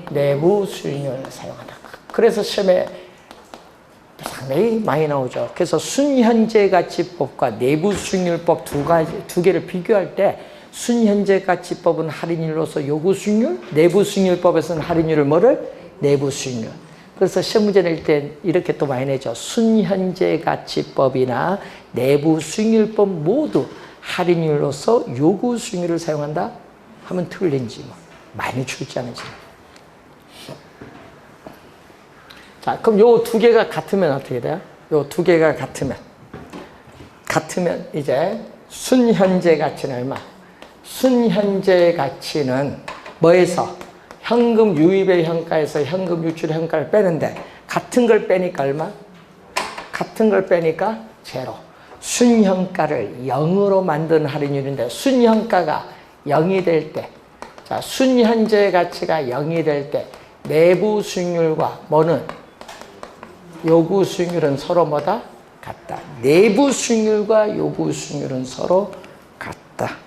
S1: 내부 수익률을 사용한다. 그래서 시험에 상당히 많이 나오죠. 그래서 순현재가치법과 내부 수익률법 두 개를 비교할 때 순현재가치법은 할인율로서 요구 수익률, 내부 수익률법에서는 할인율을 뭐를? 내부 수익률. 그래서 시험 문제 낼 때 이렇게 또 많이 내죠. 순현재가치법이나 내부 수익률법 모두 할인율로서 요구 수익률을 사용한다? 하면 틀린지 뭐. 많이 출제하는지. 자, 그럼 요 두 개가 같으면 어떻게 돼요? 요 두 개가 같으면 이제 순현재 가치는 얼마? 순현재 가치는 뭐에서? 현금 유입의 현가에서 현금 유출의 현가를 빼는데 같은 걸 빼니까 얼마? 같은 걸 빼니까 제로. 순현가를 0으로 만든 할인율인데 순현가가 0이 될 때, 자, 순현재 가치가 0이 될 때 내부 수익률과 뭐는? 요구 수익률은 서로 뭐다? 같다. 내부 수익률과 요구 수익률은 서로 같다.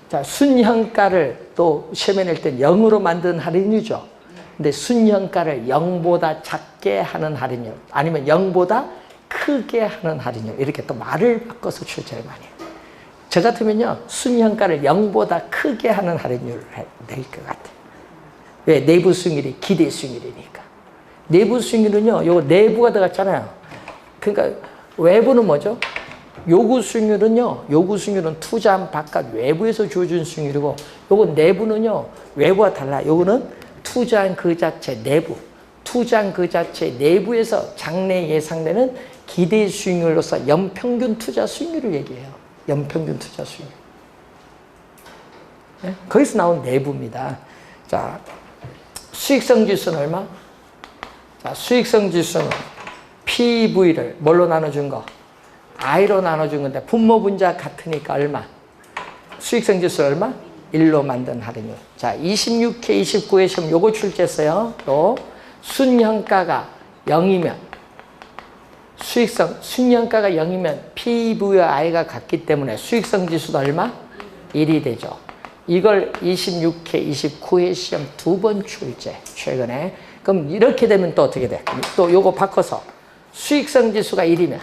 S1: 자, 순현가를 또 시험에 낼 때 0으로 만든 할인율이죠. 근데 순현가를 0보다 작게 하는 할인율, 아니면 0보다 크게 하는 할인율, 이렇게 또 말을 바꿔서 출제를 많이 해요. 저 같으면요, 순현가를 0보다 크게 하는 할인율을 낼 것 같아요. 왜? 내부 수익률이 기대 수익률이니까. 내부 수익률은요, 요거 내부가 들어갔잖아요. 그러니까 외부는 뭐죠? 요구 수익률은요, 요구 수익률은 투자한 바깥 외부에서 주어진 수익률이고, 요거 내부는요, 외부와 달라. 요거는 투자한 그 자체 내부, 투자한 그 자체 내부에서 장래 예상되는 기대 수익률로서 연평균 투자 수익률을 얘기해요. 연평균 투자 수익률. 네? 거기서 나온 내부입니다. 자, 수익성 지수는 얼마? 자, 수익성 지수는 PV를 뭘로 나눠준 거? I로 나눠준 건데 분모 분자 같으니까 얼마? 수익성 지수 얼마? 1로 만든 할인율. 자, 26회, 29회 시험 요거 출제했어요. 또 순현가가 0이면 순현가가 0이면 PV와 I가 같기 때문에 수익성 지수도 얼마? 1이 되죠. 이걸 26회, 29회 시험 2번 출제, 최근에. 그럼 이렇게 되면 또 어떻게 돼? 또 요거 바꿔서 수익성 지수가 1이면,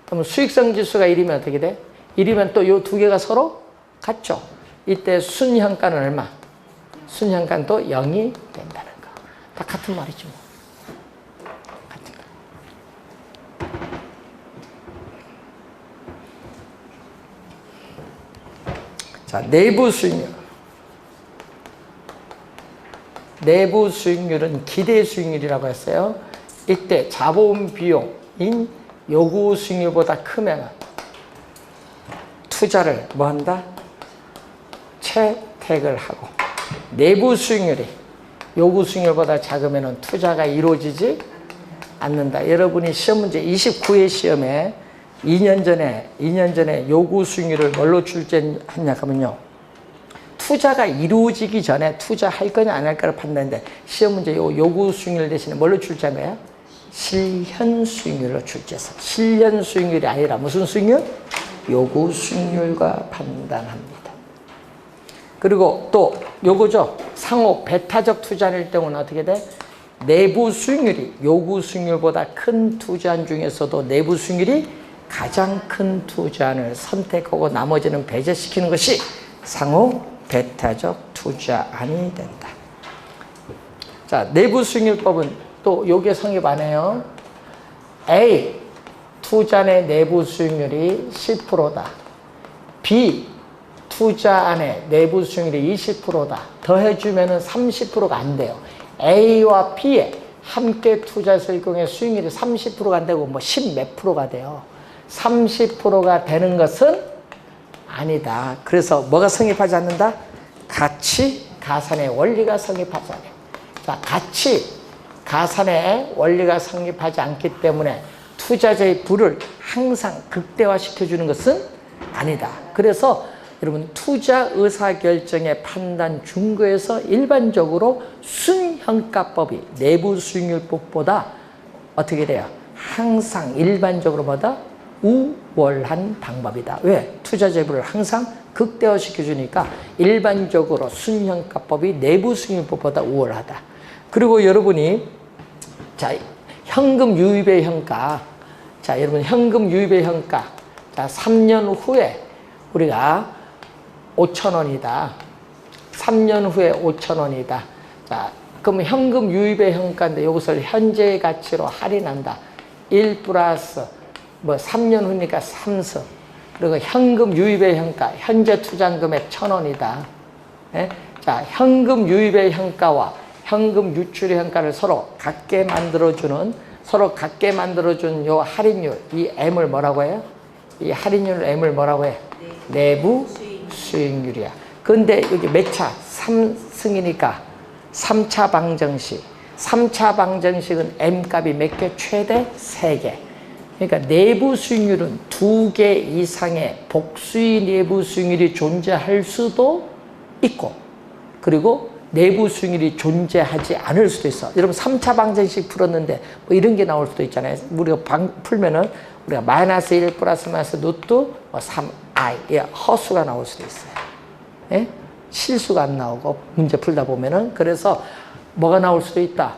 S1: 그럼 수익성 지수가 1이면 어떻게 돼? 1이면 또 요 두 개가 서로 같죠? 이때 순현가는 얼마? 순현가는 또 0이 된다는 거. 다 같은 말이죠. 같은 거. 자, 내부 수익률. 내부 수익률은 기대 수익률이라고 했어요. 이때 자본 비용인 요구 수익률보다 크면 투자를 뭐 한다? 채택을 하고, 내부 수익률이 요구 수익률보다 작으면 투자가 이루어지지 않는다. 여러분이 시험 문제 29회 시험에 2년 전에 요구 수익률을 뭘로 출제했냐 하면요, 투자가 이루어지기 전에 투자할 거냐 안 할 거를 판단했는데 시험 문제 요구 수익률 대신에 뭘로 출제한 거야? 실현 수익률로 출제했어. 실현 수익률이 아니라 무슨 수익률? 요구 수익률과 판단합니다. 그리고 또 요거죠. 상호 배타적 투자일 경우는 어떻게 돼? 내부 수익률이 요구 수익률보다 큰 투자안 중에서도 내부 수익률이 가장 큰 투자안을 선택하고 나머지는 배제시키는 것이 상호 배타적 투자안이 된다. 자, 내부 수익률법은 또 요게 성립 안 해요. A, 투자안의 내부 수익률이 10%다. B, 투자안의 내부 수익률이 20%다. 더해주면 30%가 안 돼요. A와 B에 함께 투자했을 경우에 수익률이 30%가 안 되고 뭐 10 몇 프로가 돼요. 30%가 되는 것은 아니다. 그래서 뭐가 성립하지 않는다? 가치 가산의 원리가 성립하지 않아요. 자, 가치 가산의 원리가 성립하지 않기 때문에 투자자의 부를 항상 극대화시켜주는 것은 아니다. 그래서 여러분 투자 의사결정의 판단 준거에서 일반적으로 순형가법이 내부 수익률법보다 어떻게 돼요? 항상 일반적으로 보다 우월한 방법이다. 왜? 투자 재부를 항상 극대화시켜주니까 일반적으로 순형가법이 내부 수익률법보다 우월하다. 그리고 여러분이 자 현금 유입의 현가, 자 여러분 현금 유입의 현가, 자 3년 후에 우리가 5,000원이다. 3년 후에 5,000원이다. 자, 그럼 현금 유입의 현가인데 이것을 현재 가치로 할인한다. 1 플러스 뭐 3년 후니까 3승. 그리고 현금 유입의 현가, 현재 투자한 금액 1,000원이다. 예? 자, 현금 유입의 현가와 현금 유출의 현가를 서로 같게 만들어주는 요 할인율, 이 M을 뭐라고 해요? 이 할인율 M을 뭐라고 해? 내부 수익률이야. 그런데 여기 몇 차? 3승이니까 3차 방정식. 3차 방정식은 M값이 몇 개? 최대 3개. 그러니까 내부 수익률은 2개 이상의 복수의 내부 수익률이 존재할 수도 있고, 그리고 내부 수익률이 존재하지 않을 수도 있어. 여러분 3차 방정식 풀었는데 뭐 이런 게 나올 수도 있잖아요. 우리가 풀면은 우리가 마이너스 1 플러스 마이너스 루트 3i 허수가 나올 수도 있어요. 예? 실수가 안 나오고 문제 풀다 보면은. 그래서 뭐가 나올 수도 있다.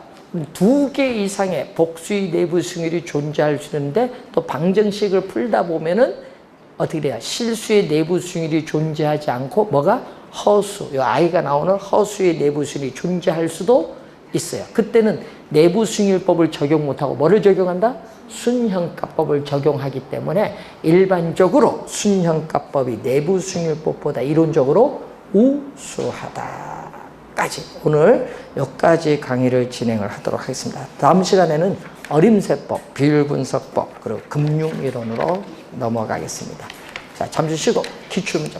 S1: 2개 이상의 복수의 내부 수익률이 존재할 수 있는데 또 방정식을 풀다 보면은 어떻게 돼요? 실수의 내부 수익률이 존재하지 않고 뭐가? 허수, 이 i가 나오는 허수의 내부 수익률이 존재할 수도 있어요. 그때는 내부 수익률법을 적용 못하고 뭐를 적용한다? 순형가법을 적용하기 때문에 일반적으로 순형가법이 내부 수익률법보다 이론적으로 우수하다까지 오늘 여기까지 강의를 진행을 하도록 하겠습니다. 다음 시간에는 어림세법, 비율분석법, 그리고 금융이론으로 넘어가겠습니다. 자, 잠시 쉬고 기출문제